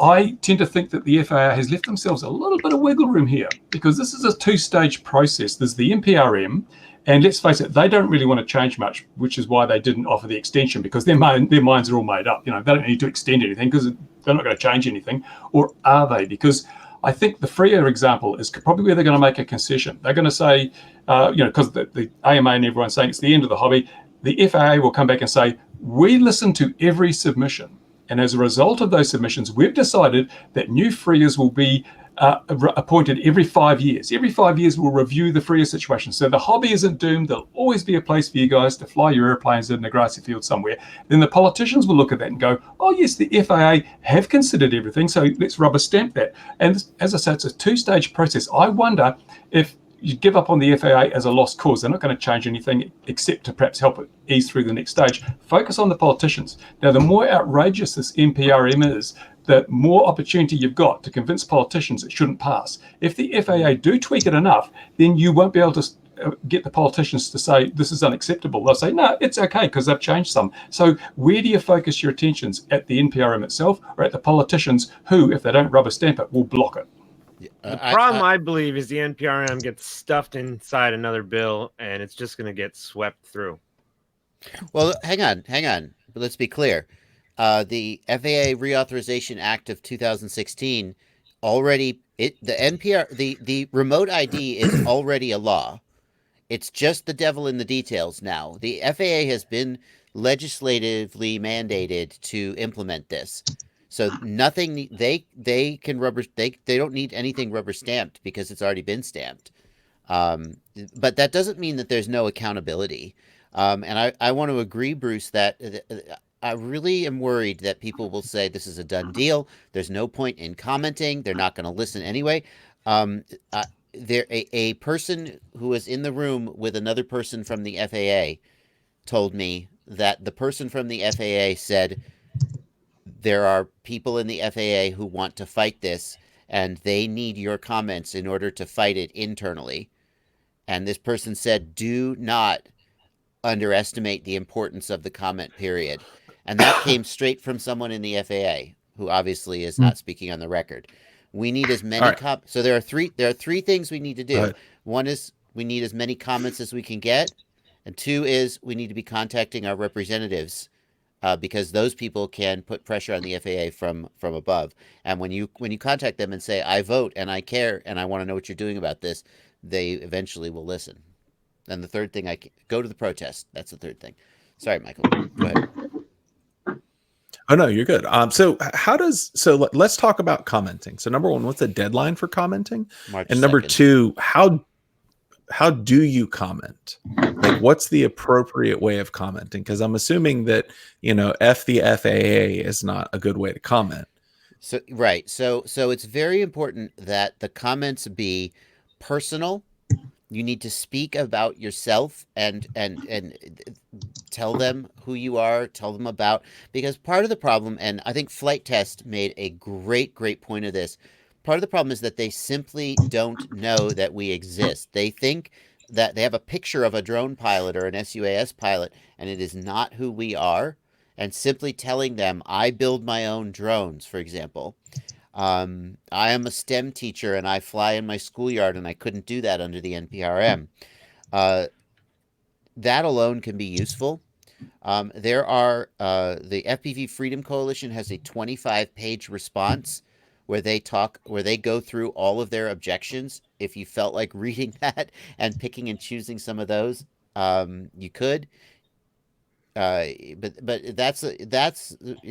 I tend to think that the FAA has left themselves a little bit of wiggle room here, because this is a two-stage process. There's the NPRM, and let's face it, they don't really want to change much, which is why they didn't offer the extension, because their minds are all made up. They don't need to extend anything because they're not going to change anything. Or are they? Because I think the freer example is probably where they're going to make a concession. They're going to say, because the AMA and everyone's saying it's the end of the hobby, the FAA will come back and say, we listen to every submission. And as a result of those submissions, we've decided that new freers will be appointed every 5 years. Every 5 years, we'll review the freer situation. So the hobby isn't doomed. There'll always be a place for you guys to fly your airplanes in a grassy field somewhere. Then the politicians will look at that and go, oh, yes, the FAA have considered everything, so let's rubber stamp that. And as I said, it's a two-stage process. I wonder if you give up on the FAA as a lost cause. They're not going to change anything except to perhaps help it ease through the next stage. Focus on the politicians. Now, the more outrageous this NPRM is, the more opportunity you've got to convince politicians it shouldn't pass. If the FAA do tweak it enough, then you won't be able to get the politicians to say this is unacceptable. They'll say, no, it's okay because they've changed some. So where do you focus your attentions? At the NPRM itself or at the politicians who, if they don't rubber stamp it, will block it? The problem, I believe, is the NPRM gets stuffed inside another bill, and it's just going to get swept through. Well, hang on. But let's be clear. The FAA Reauthorization Act of 2016 already the remote ID is already a law. It's just the devil in the details now. The FAA has been legislatively mandated to implement this. So nothing they don't need anything rubber stamped because it's already been stamped. But that doesn't mean that there's no accountability. And I want to agree, Bruce, that I really am worried that people will say this is a done deal. There's no point in commenting. They're not going to listen anyway. A person who was in the room with another person from the FAA told me that the person from the FAA said, there are people in the FAA who want to fight this, and they need your comments in order to fight it internally. And this person said, do not underestimate the importance of the comment period. And that came straight from someone in the FAA, who obviously is not speaking on the record. We need as many so there are three things we need to do. One is we need as many comments as we can get, and two is we need to be contacting our representatives. Because those people can put pressure on the FAA from above. And when you contact them and say, I vote and I care and I want to know what you're doing about this, they eventually will listen. And the third thing, go to the protest. That's the third thing. Sorry, Michael. Go ahead. Oh, no, you're good. So let's talk about commenting. So number one, what's the deadline for commenting? March and number 2nd. two, how do you comment? Like, what's the appropriate way of commenting? Because I'm assuming that, F the FAA is not a good way to comment. So right. So it's very important that the comments be personal. You need to speak about yourself and tell them who you are, tell them about, because part of the problem, and I think Flight Test made a great point of this. Part of the problem is that they simply don't know that we exist. They think that they have a picture of a drone pilot or an SUAS pilot, and it is not who we are. And simply telling them, I build my own drones, for example. I am a STEM teacher and I fly in my schoolyard, and I couldn't do that under the NPRM. That alone can be useful. There are the FPV Freedom Coalition has a 25-page response where they go through all of their objections. If you felt like reading that and picking and choosing some of those, you could. But it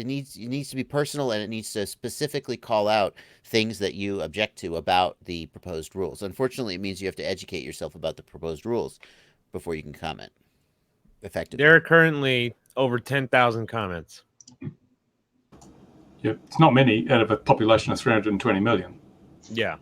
needs to be personal, and it needs to specifically call out things that you object to about the proposed rules. Unfortunately, it means you have to educate yourself about the proposed rules before you can comment effectively. There are currently over 10,000 comments. Yeah, it's not many out of a population of 320 million. Yeah.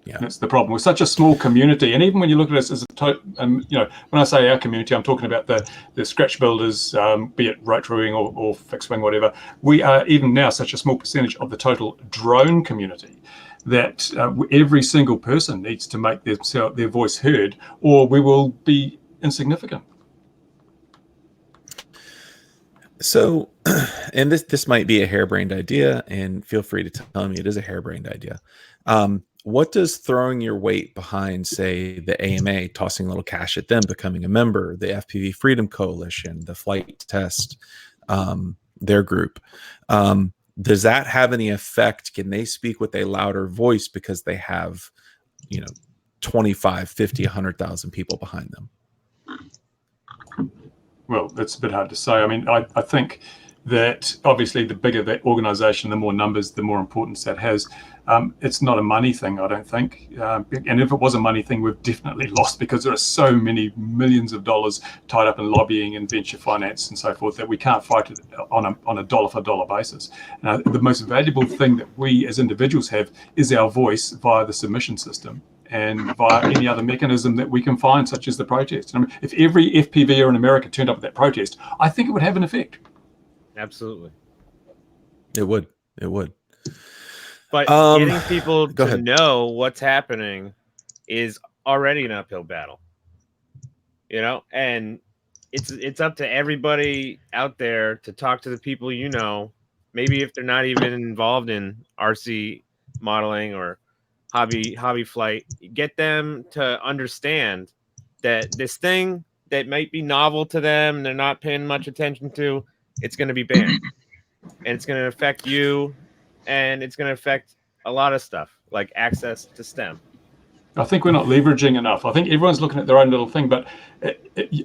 Yeah, that's the problem. We're such a small community, and even when you look at us as a total, when I say our community, I'm talking about the scratch builders, be it rotary wing or fixed wing, whatever. We are even now such a small percentage of the total drone community that every single person needs to make their voice heard, or we will be insignificant. So, and this might be a harebrained idea, and feel free to tell me it is a harebrained idea. What does throwing your weight behind, say, the AMA, tossing a little cash at them, becoming a member, the FPV Freedom Coalition, the Flight Test, their group, does that have any effect? Can they speak with a louder voice because they have, 25, 50, 100,000 people behind them? Well, that's a bit hard to say. I mean, I think that obviously the bigger the organization, the more numbers, the more importance that has. It's not a money thing, I don't think. And if it was a money thing, we've definitely lost, because there are so many millions of dollars tied up in lobbying and venture finance and so forth that we can't fight it on a dollar for dollar basis. The most valuable thing that we as individuals have is our voice via the submission system and via any other mechanism that we can find, such as the protest. I mean, if every FPVer in America turned up at that protest, I think it would have an effect. Absolutely. It would. But getting people to know what's happening is already an uphill battle, and it's up to everybody out there to talk to the people, maybe if they're not even involved in RC modeling or hobby flight, get them to understand that this thing that might be novel to them, they're not paying much attention to, it's going to be banned, and it's going to affect you, and it's going to affect a lot of stuff like access to STEM. I think we're not leveraging enough. I think everyone's looking at their own little thing, but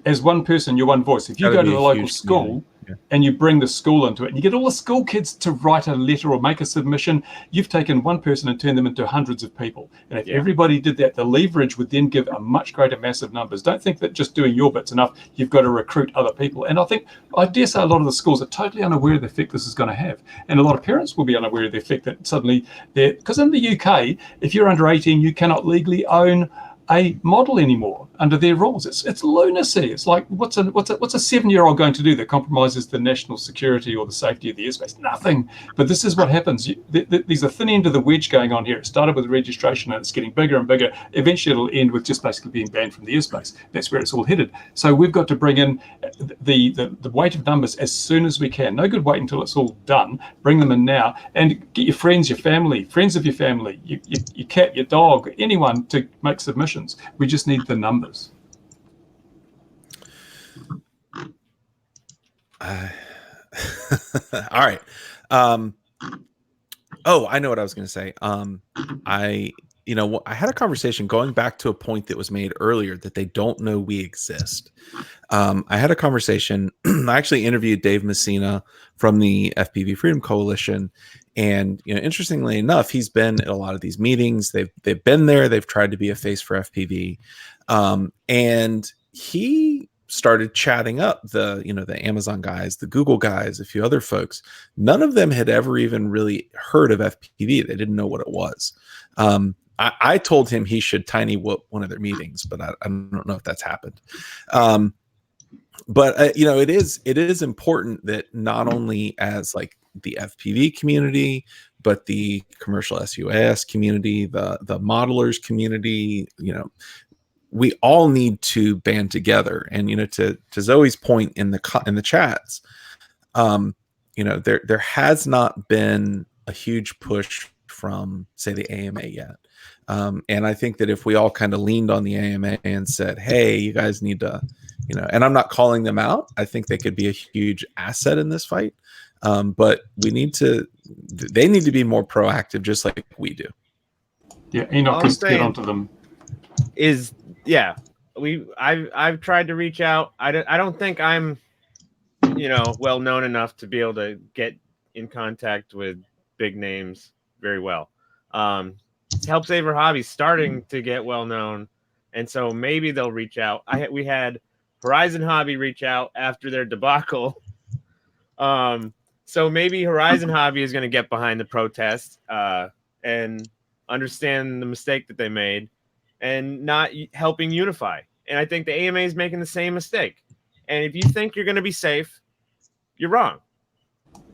as one person, you're one voice. If you go to the local school and you bring the school into it, and you get all the school kids to write a letter or make a submission, you've taken one person and turned them into hundreds of people. And if everybody did that, the leverage would then give a much greater mass of numbers. Don't think that just doing your bit's enough. You've got to recruit other people. And I dare say a lot of the schools are totally unaware of the effect this is going to have. And a lot of parents will be unaware of the effect that suddenly because in the UK, if you're under 18, you cannot legally own a model anymore under their rules. It's lunacy. It's like, what's a 7-year-old going to do that compromises the national security or the safety of the airspace? Nothing. But this is what happens. There's a thin end of the wedge going on here. It started with registration and it's getting bigger and bigger. Eventually it'll end with just basically being banned from the airspace. That's where it's all headed. So we've got to bring in the weight of numbers as soon as we can. No good waiting until it's all done. Bring them in now and get your friends, your family, friends of your family, your cat, your dog, anyone to make submissions. We just need the numbers. All right. I know what I was going to say. I had a conversation going back to a point that was made earlier that they don't know we exist. I had a conversation. I actually interviewed Dave Messina from the FPV Freedom Coalition. And, interestingly enough, he's been at a lot of these meetings. They've been there. They've tried to be a face for FPV. And he started chatting up the Amazon guys, the Google guys, a few other folks. None of them had ever even really heard of FPV. They didn't know what it was. I told him he should tiny whoop one of their meetings, but I don't know if that's happened. But it is important that not only as like the FPV community, but the commercial SUAS community, the modelers community, we all need to band together. And to Zoe's point in the chats, there has not been a huge push from, say, the AMA yet. And I think that if we all kind of leaned on the AMA and said, hey, you guys need to, and I'm not calling them out, I think they could be a huge asset in this fight. But they need to be more proactive, just like we do. Yeah, Enok is get onto them. I've tried to reach out. I don't think I'm, well known enough to be able to get in contact with big names very well. Help Saver Hobby's starting to get well known, and so maybe they'll reach out. We had Horizon Hobby reach out after their debacle. So maybe Horizon Hobby is going to get behind the protest and understand the mistake that they made and not helping Unify. And I think the AMA is making the same mistake. And if you think you're going to be safe, you're wrong.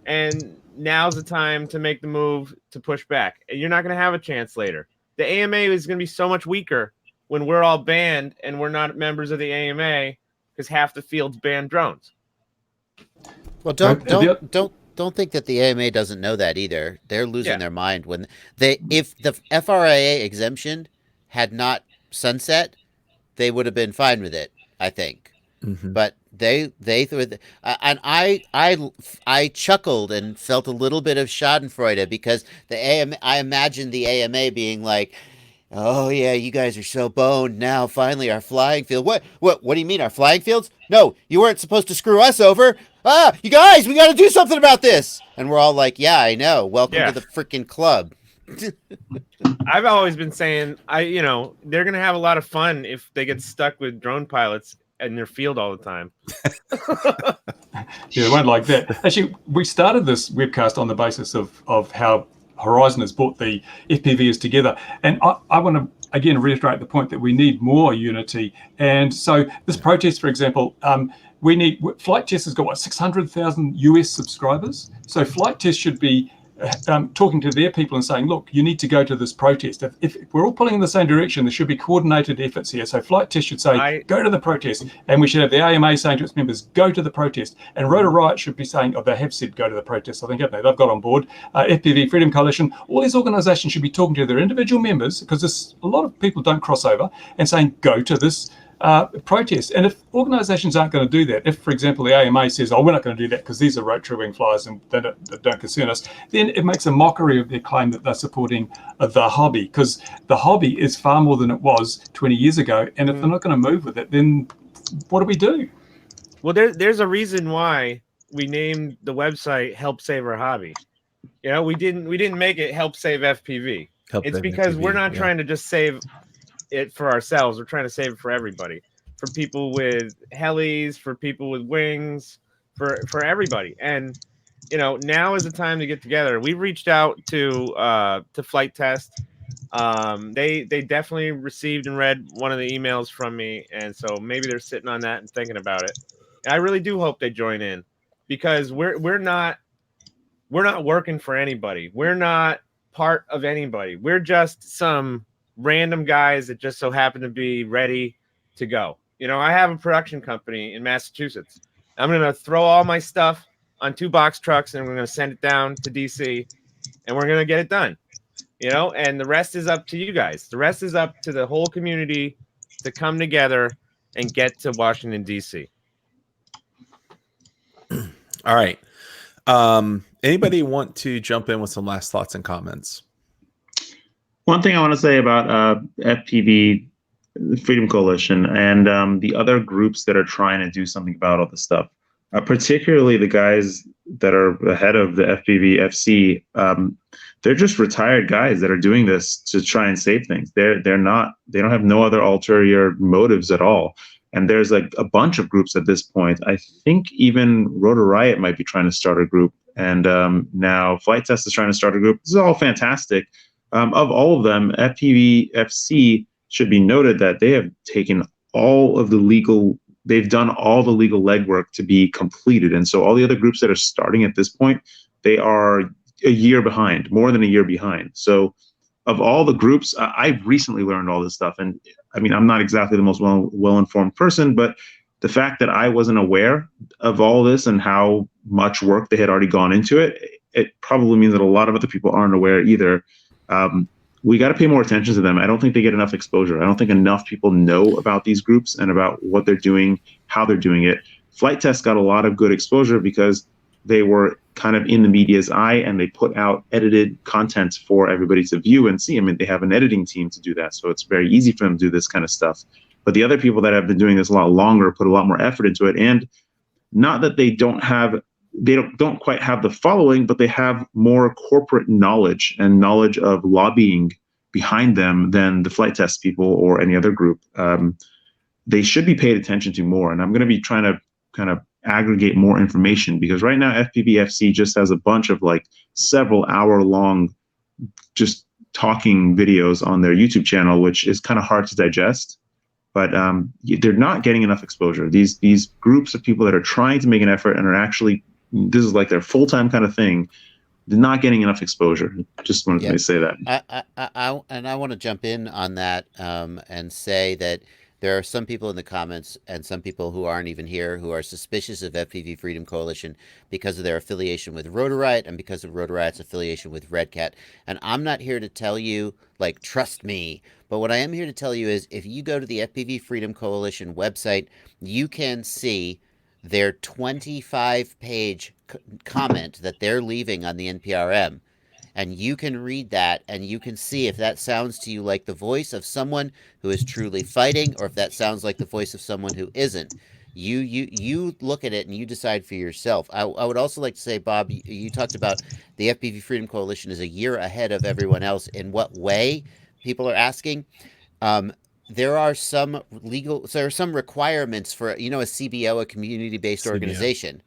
And now's the time to make the move to push back. And you're not going to have a chance later. The AMA is going to be so much weaker when we're all banned and we're not members of the AMA because half the field's banned drones. Well, don't think that the AMA doesn't know that either. They're losing their mind when if the FAA exemption had not sunset, they would have been fine with it, I think. Mm-hmm. But they and I chuckled and felt a little bit of Schadenfreude because the AMA, I imagined the AMA being like, oh yeah, you guys are so boned now. Finally, our flying field. What do you mean our flying fields? No, you weren't supposed to screw us over. You guys, we got to do something about this. And we're all like, yeah, I know. Welcome to the freaking club. I've always been saying, they're going to have a lot of fun if they get stuck with drone pilots in their field all the time. Yeah, it won't like that. Actually, we started this webcast on the basis of how Horizon has brought the FPVs together. And I want to, again, reiterate the point that we need more unity. And so this protest, for example, Flight Test has got, 600,000 US subscribers? So Flight Test should be talking to their people and saying, look, you need to go to this protest. If we're all pulling in the same direction, there should be coordinated efforts here. So Flight Test should say, go to the protest. And we should have the AMA saying to its members, go to the protest. And Rotor Riot should be saying, they have said go to the protest. I think, haven't they? They've got on board. FPV, Freedom Coalition, all these organizations should be talking to their individual members, because a lot of people don't cross over, and saying, go to this protest. And if organizations aren't going to do that, if, for example, the AMA says, we're not going to do that because these are rotary wing flyers and they don't concern us, then it makes a mockery of their claim that they're supporting the hobby, because the hobby is far more than it was 20 years ago. And if they're not going to move with it, then what do we do? Well, there's a reason why we named the website Help Save Our Hobby. We didn't make it Help Save FPV. It's because we're not trying to just save it for ourselves. We're trying to save it for everybody, for people with helis, for people with wings, for everybody. And now is the time to get together. We've reached out to Flight Test. They definitely received and read one of the emails from me, and so maybe they're sitting on that and thinking about it. And I really do hope they join in, because we're not working for anybody. We're not part of anybody. We're just some random guys that just so happen to be ready to go. I have a production company in Massachusetts. I'm going to throw all my stuff on 2 box trucks and we're going to send it down to DC and we're going to get it done. And the rest is up to you guys. The rest is up to the whole community to come together and get to Washington, DC. All right. Anybody want to jump in with some last thoughts and comments? One thing I want to say about FPV, Freedom Coalition, and the other groups that are trying to do something about all this stuff, particularly the guys that are ahead of the FPV FC, they're just retired guys that are doing this to try and save things. They don't have no other ulterior motives at all. And there's like a bunch of groups at this point. I think even Rotor Riot might be trying to start a group. And now Flight Test is trying to start a group. This is all fantastic. Of all of them, FPVFC should be noted that they have taken they've done all the legal legwork to be completed. And so all the other groups that are starting at this point, they are a year behind, more than a year behind. So of all the groups, I've recently learned all this stuff. And I mean, I'm not exactly the most well-informed person, but the fact that I wasn't aware of all this and how much work they had already gone into it, it probably means that a lot of other people aren't aware either. We got to pay more attention to them. I don't think they get enough exposure. I don't think enough people know about these groups and about what they're doing, how they're doing it. Flight Test got a lot of good exposure because they were kind of in the media's eye and they put out edited content for everybody to view and see. I mean, they have an editing team to do that, so it's very easy for them to do this kind of stuff. But the other people that have been doing this a lot longer put a lot more effort into it. And not that they don't quite have the following, but they have more corporate knowledge and knowledge of lobbying behind them than the Flight Test people or any other group. They should be paid attention to more. And I'm going to be trying to kind of aggregate more information, because right now FPVFC just has a bunch of like several hour long just talking videos on their YouTube channel, which is kind of hard to digest. But they're not getting enough exposure. These groups of people that are trying to make an effort and are actually, this is like their full-time kind of thing, they're not getting enough exposure. Just wanted to say that. I want to jump in on that and say that there are some people in the comments and some people who aren't even here who are suspicious of FPV Freedom Coalition because of their affiliation with Rotor Riot and because of Rotor Riot's affiliation with Red Cat. And I'm not here to tell you, like, trust me. But what I am here to tell you is if you go to the FPV Freedom Coalition website, you can see their 25-page comment that they're leaving on the NPRM. And you can read that and you can see if that sounds to you like the voice of someone who is truly fighting or if that sounds like the voice of someone who isn't. You look at it and you decide for yourself. I would also like to say, Bob, you talked about the FPV Freedom Coalition is a year ahead of everyone else. In what way? People are asking. There are some requirements for, a CBO, a community-based organization.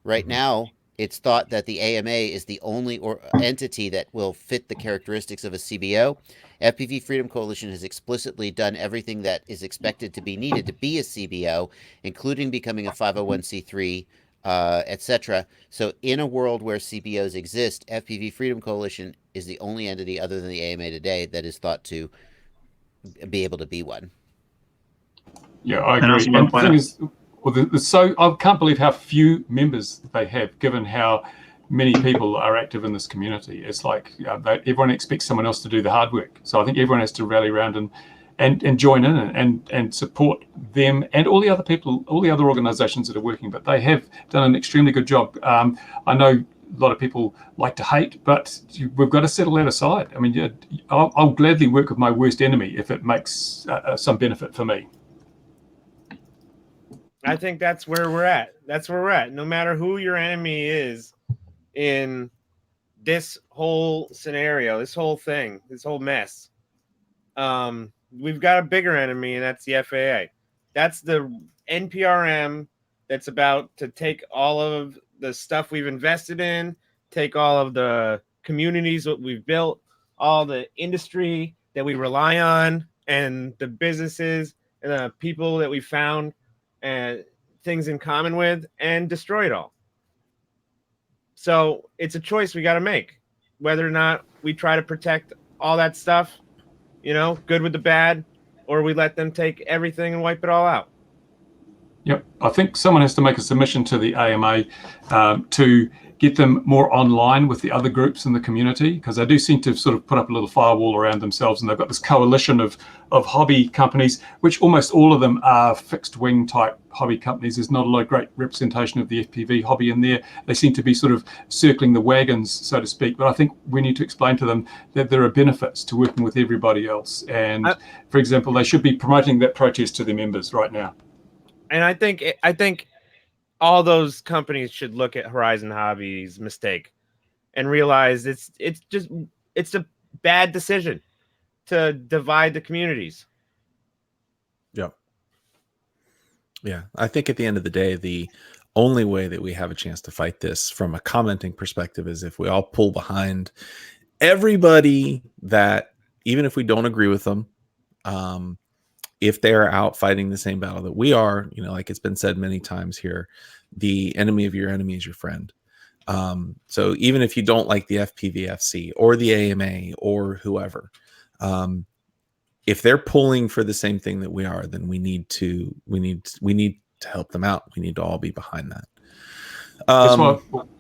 Right now, it's thought that the AMA is the only entity that will fit the characteristics of a CBO. FPV Freedom Coalition has explicitly done everything that is expected to be needed to be a CBO, including becoming a 501c3, etc. So in a world where CBOs exist, FPV Freedom Coalition is the only entity other than the AMA today that is thought to be able to be one. Yeah, I agree. And the thing is, I can't believe how few members they have, given how many people are active in this community. It's like everyone expects someone else to do the hard work. So I think everyone has to rally around and join in and support them and all the other people, all the other organizations that are working. But they have done an extremely good job. I know a lot of people like to hate, but we've got to settle that aside. I mean, I'll gladly work with my worst enemy if it makes some benefit for me. I think that's where we're at. That's where we're at. No matter who your enemy is in this whole scenario, this whole thing, this whole mess, we've got a bigger enemy, and that's the FAA. That's the NPRM that's about to take all of the stuff we've invested in, take all of the communities that we've built, all the industry that we rely on, and the businesses and the people that we found and things in common with, and destroy it all. So it's a choice we got to make, whether or not we try to protect all that stuff, good with the bad, or we let them take everything and wipe it all out. Yep, I think someone has to make a submission to the AMA to get them more online with the other groups in the community, because they do seem to sort of put up a little firewall around themselves, and they've got this coalition of hobby companies, which almost all of them are fixed wing type hobby companies. There's not a lot of great representation of the FPV hobby in there. They seem to be sort of circling the wagons, so to speak. But I think we need to explain to them that there are benefits to working with everybody else. And for example, they should be promoting that protest to their members right now. And I think all those companies should look at Horizon Hobby's mistake and realize it's a bad decision to divide the communities. Yep. Yeah, I think at the end of the day, the only way that we have a chance to fight this from a commenting perspective is if we all pull behind everybody that, even if we don't agree with them, if they're out fighting the same battle that we are, like it's been said many times here, the enemy of your enemy is your friend. So even if you don't like the FPVFC or the AMA or whoever, if they're pulling for the same thing that we are, then we need to help them out. We need to all be behind that.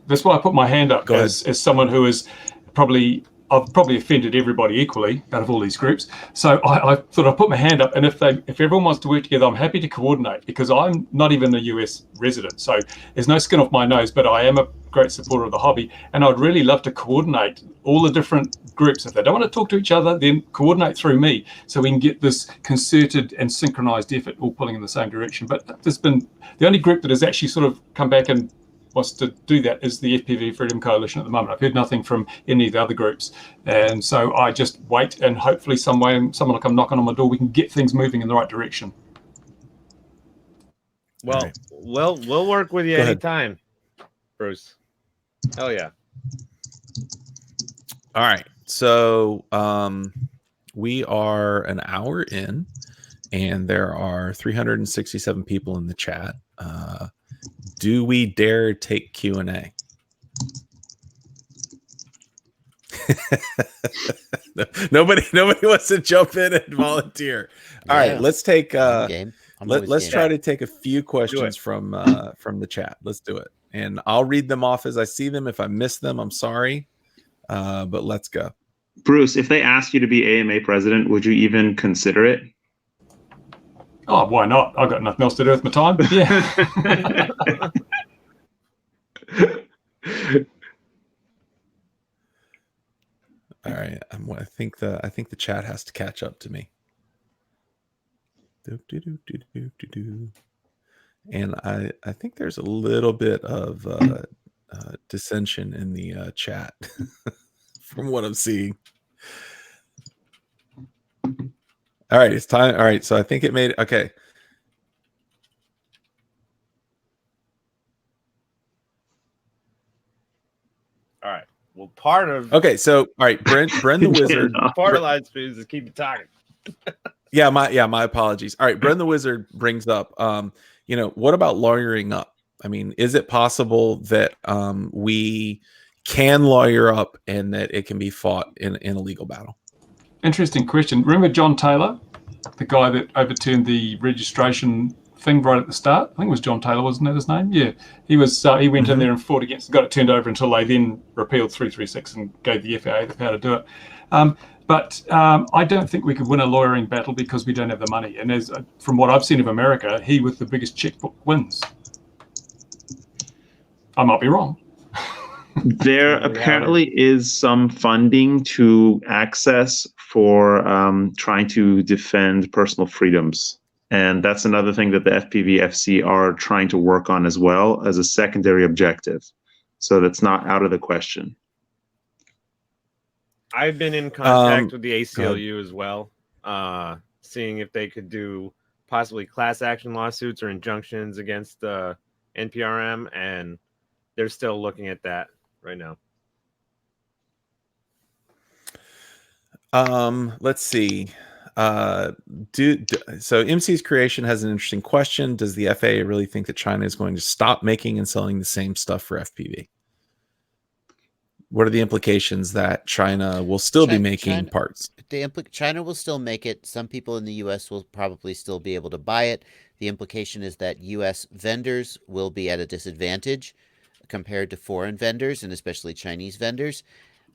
That's why I put my hand up as someone who is I've probably offended everybody equally out of all these groups. So I thought I'd put my hand up, and if everyone wants to work together, I'm happy to coordinate, because I'm not even a US resident. So there's no skin off my nose, but I am a great supporter of the hobby, and I'd really love to coordinate all the different groups. If they don't want to talk to each other, then coordinate through me so we can get this concerted and synchronized effort all pulling in the same direction. But there's been the only group that has actually sort of come back and wants to do that is the FPV Freedom Coalition at the moment. I've heard nothing from any of the other groups, and so I just wait, and hopefully someone will come knocking on my door. We can get things moving in the right direction. Well, right. We'll work with you anytime, Bruce. Hell yeah! All right, so we are an hour in, and there are 367 people in the chat. Do we dare take Q&A? Nobody wants to jump in and volunteer. All right, let's take. Let's try to take a few questions from the chat. Let's do it, and I'll read them off as I see them. If I miss them, I'm sorry, but let's go. Bruce, if they asked you to be AMA president, would you even consider it? Oh, why not? I've got nothing else to do with my time. Yeah. All right. I think the chat has to catch up to me. And I think there's a little bit of dissension in the chat from what I'm seeing. All right, it's time. All right, so I think it made it. Okay. All right. Well, part of so all right, Brent the Wizard. Part of live streams is keep talking. my apologies. All right, Brent the Wizard brings up, what about lawyering up? I mean, is it possible that we can lawyer up and that it can be fought in a legal battle? Interesting question. Remember John Taylor, the guy that overturned the registration thing right at the start? I think it was John Taylor, wasn't that his name? Yeah. He was. He went in there and fought against, got it turned over until they then repealed 336 and gave the FAA the power to do it. But I don't think we could win a lawyering battle because we don't have the money. And as from what I've seen of America, he with the biggest checkbook wins. I might be wrong. There apparently is some funding to access for trying to defend personal freedoms. And that's another thing that the FPV-FC are trying to work on as well as a secondary objective. So that's not out of the question. I've been in contact with the ACLU as well, seeing if they could do possibly class action lawsuits or injunctions against the NPRM, and they're still looking at that right now. Let's see. So MC's Creation has an interesting question. Does the FAA really think that China is going to stop making and selling the same stuff for FPV? What are the implications that China will still be making parts? China will still make it. Some people in the U.S. will probably still be able to buy it. The implication is that U.S. vendors will be at a disadvantage compared to foreign vendors, and especially Chinese vendors.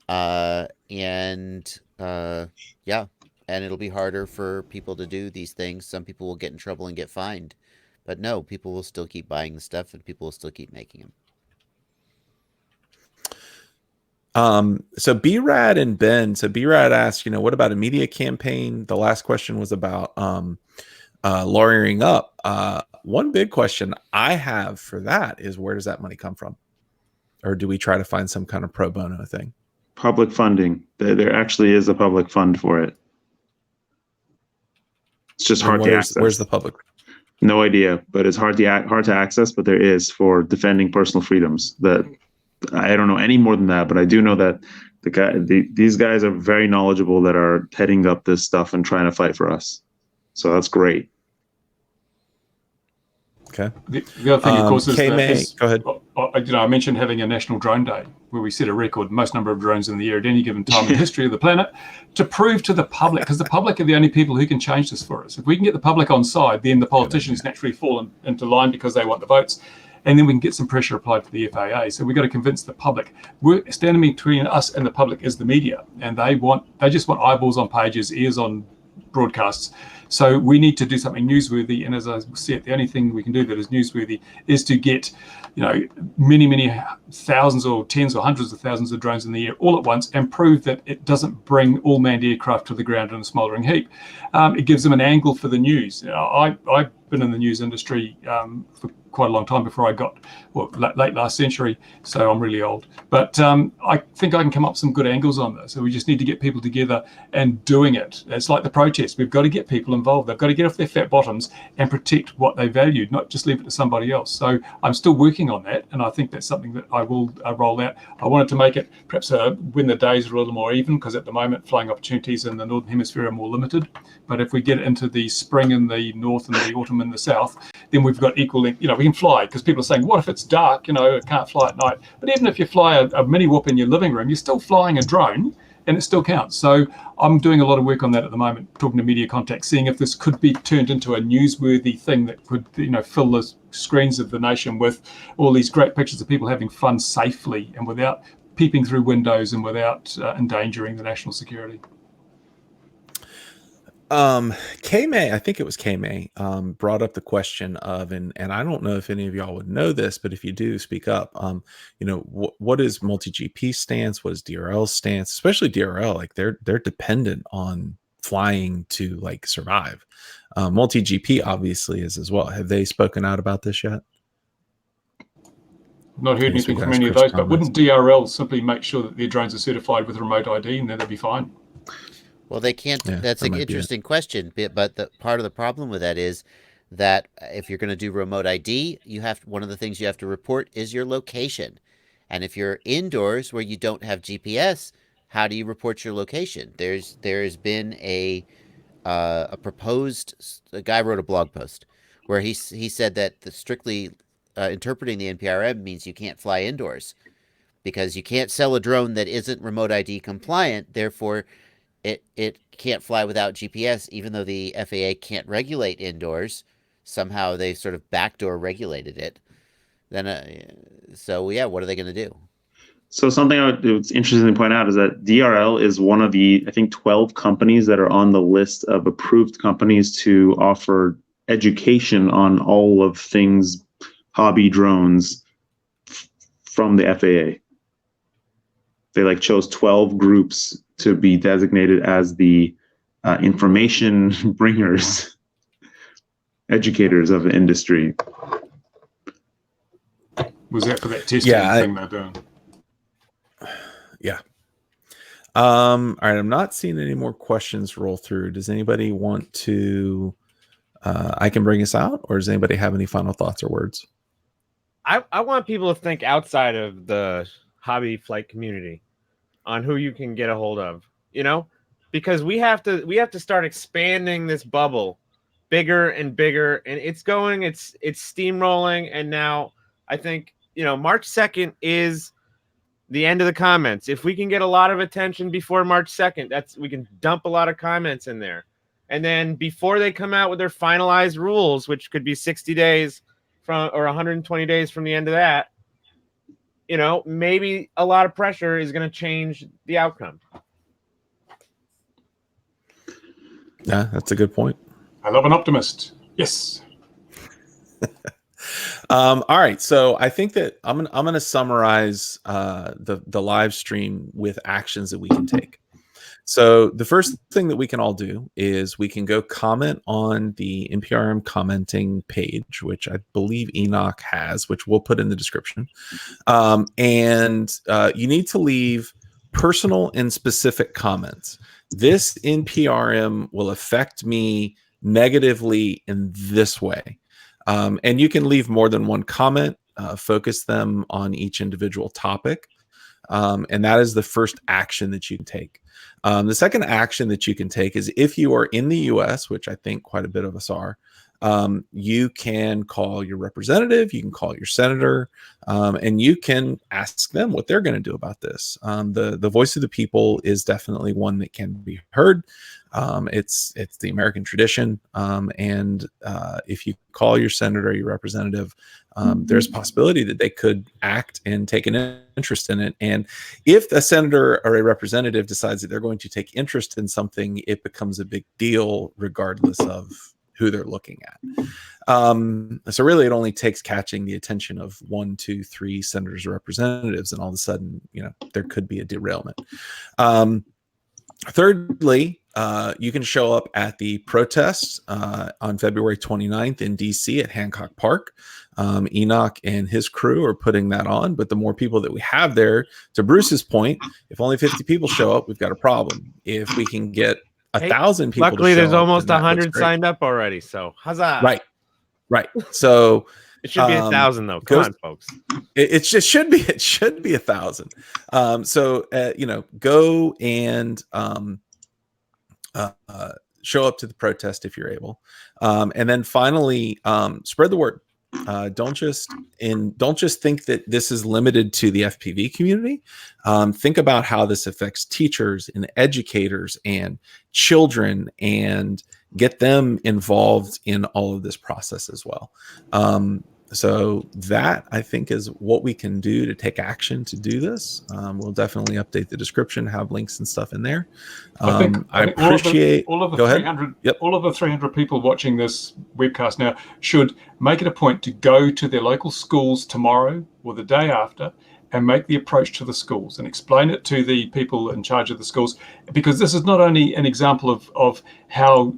And it'll be harder for people to do these things. Some people will get in trouble and get fined. But no, people will still keep buying the stuff, and people will still keep making them. So B-Rad and Ben, so B-Rad asked, what about a media campaign? The last question was about lawyering up. One big question I have for that is, where does that money come from? Or do we try to find some kind of pro bono thing? Public funding. There actually is a public fund for it. It's just hard to access. Where's the public? No idea, but it's hard to access. But there is for defending personal freedoms. That I don't know any more than that, but I do know that these guys are very knowledgeable that are heading up this stuff and trying to fight for us. So that's great. Okay. The other thing, of course, is go ahead. I mentioned having a National Drone Day where we set a record, most number of drones in the air at any given time in the history of the planet, to prove to the public, because the public are the only people who can change this for us. If we can get the public on side, then the politicians naturally fall into line because they want the votes, and then we can get some pressure applied to the FAA. So we've got to convince the public. We're standing between us and the public is the media, and they just want eyeballs on pages, ears on broadcasts. So we need to do something newsworthy, and as I said, the only thing we can do that is newsworthy is to get, many thousands or tens or hundreds of thousands of drones in the air all at once, and prove that it doesn't bring all manned aircraft to the ground in a smouldering heap. It gives them an angle for the news. I've been in the news industry for quite a long time before I got late last century, so I'm really old. But I think I can come up with some good angles on this. So we just need to get people together and doing it. It's like the protest. We've got to get people involved. They've got to get off their fat bottoms and protect what they valued, not just leave it to somebody else. So I'm still working on that, and I think that's something that I will roll out. I wanted to make it perhaps when the days are a little more even, because at the moment flying opportunities in the Northern Hemisphere are more limited. But if we get into the spring in the north and the autumn in the south, then we've got equal, we can fly, because people are saying, what if it's dark, I can't fly at night. But even if you fly a mini whoop in your living room, you're still flying a drone, and it still counts. So I'm doing a lot of work on that at the moment, talking to media contacts, seeing if this could be turned into a newsworthy thing that could, fill the screens of the nation with all these great pictures of people having fun safely and without peeping through windows and without endangering the national security. K-May, I think it was K-May, brought up the question of, and I don't know if any of y'all would know this, but if you do, speak up. What is multi-GP stance? What is DRL stance? Especially DRL, like they're dependent on flying to survive. Multi-GP obviously is as well. Have they spoken out about this yet? Not heard anything from any of those, but wouldn't DRL simply make sure that their drones are certified with remote ID, and then they'd be fine? Well, they can't. Yeah, that's an interesting question. But the part of the problem with that is that if you're going to do remote ID, one of the things you have to report is your location. And if you're indoors where you don't have GPS, how do you report your location? There's been a guy wrote a blog post where he said that strictly interpreting the NPRM means you can't fly indoors because you can't sell a drone that isn't remote ID compliant. Therefore, it can't fly without GPS, even though the FAA can't regulate indoors. Somehow they sort of backdoor regulated it. Then, what are they going to do? So something it's interesting to point out is that DRL is one of the, I think, 12 companies that are on the list of approved companies to offer education on all of things hobby drones from the FAA. They chose 12 groups to be designated as the information bringers, educators of the industry. Was that for that testing thing they're doing? Yeah. All right. I'm not seeing any more questions roll through. Does anybody want to? I can bring us out, or does anybody have any final thoughts or words? I want people to think outside of the hobby flight community on who you can get a hold of, because we have to start expanding this bubble bigger and bigger, and it's steamrolling. And now I think, March 2nd is the end of the comments. If we can get a lot of attention before March 2nd, we can dump a lot of comments in there. And then before they come out with their finalized rules, which could be 60 days or 120 days from the end of that, maybe a lot of pressure is going to change the outcome. Yeah, that's a good point. I love an optimist. Yes. All right, so I think that I'm gonna summarize the live stream with actions that we can take. So the first thing that we can all do is we can go comment on the NPRM commenting page, which I believe Enok has, which we'll put in the description. And you need to leave personal and specific comments. This NPRM will affect me negatively in this way. And you can leave more than one comment, focus them on each individual topic. And that is the first action that you can take. The second action that you can take is if you are in the US, which I think quite a bit of us are, you can call your representative, you can call your senator, and you can ask them what they're going to do about this. The voice of the people is definitely one that can be heard. It's the American tradition. And if you call your senator or your representative, there's a possibility that they could act and take an interest in it. And if a senator or a representative decides that they're going to take interest in something, it becomes a big deal regardless of who they're looking at. So really it only takes catching the attention of 1, 2, 3 senators or representatives, and all of a sudden, there could be a derailment. Thirdly, you can show up at the protest on February 29th in DC at Hancock Park. Enok and his crew are putting that on, but the more people that we have there, to Bruce's point, if only 50 people show up, we've got a problem. If we can get 1,000 people, luckily there's almost 100 signed up already, so huzzah. Right. So it should be 1,000 though. Come on, folks. It should be 1,000. So go and show up to the protest if you're able, and then finally spread the word. Don't just think that this is limited to the FPV community. Think about how this affects teachers and educators and children, and get them involved in all of this process as well. So that, I think, is what we can do to take action to do this. We'll definitely update the description, have links and stuff in there. I appreciate all of the 300. Yep. All of the 300 people watching this webcast now should make it a point to go to their local schools tomorrow or the day after and make the approach to the schools and explain it to the people in charge of the schools, because this is not only an example of how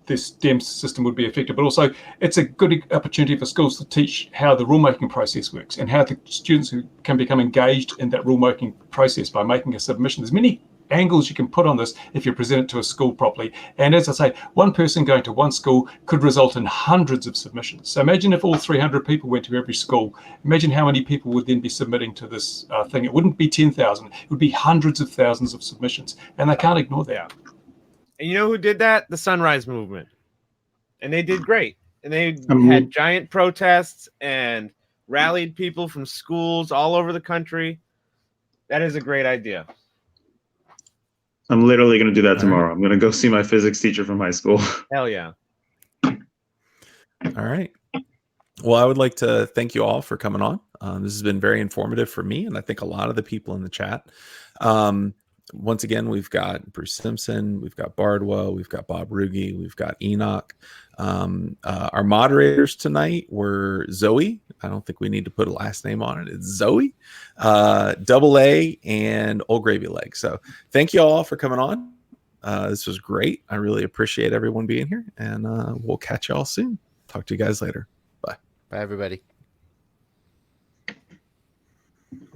this STEM system would be effective, but also it's a good opportunity for schools to teach how the rulemaking process works and how the students who can become engaged in that rulemaking process by making a submission. There's many angles you can put on this if you present it to a school properly. And as I say, one person going to one school could result in hundreds of submissions. So imagine if all 300 people went to every school. Imagine how many people would then be submitting to this thing. It wouldn't be 10,000. It would be hundreds of thousands of submissions. And they can't ignore that. And you know who did that? The Sunrise Movement. And they did great. And they had giant protests and rallied people from schools all over the country. That is a great idea. I'm literally going to do that tomorrow. I'm going to go see my physics teacher from high school. Hell yeah. All right. Well, I would like to thank you all for coming on. This has been very informative for me, and I think a lot of the people in the chat. Once again, we've got Bruce Simpson, we've got Bardwell, we've got Bob Roogi, we've got Enok. Our moderators tonight were Zoe. I don't think we need to put a last name on it. It's Zoe, Double A, and Old Gravy Leg. So thank you all for coming on. This was great. I really appreciate everyone being here, and we'll catch you all soon. Talk to you guys later. Bye. Bye, everybody.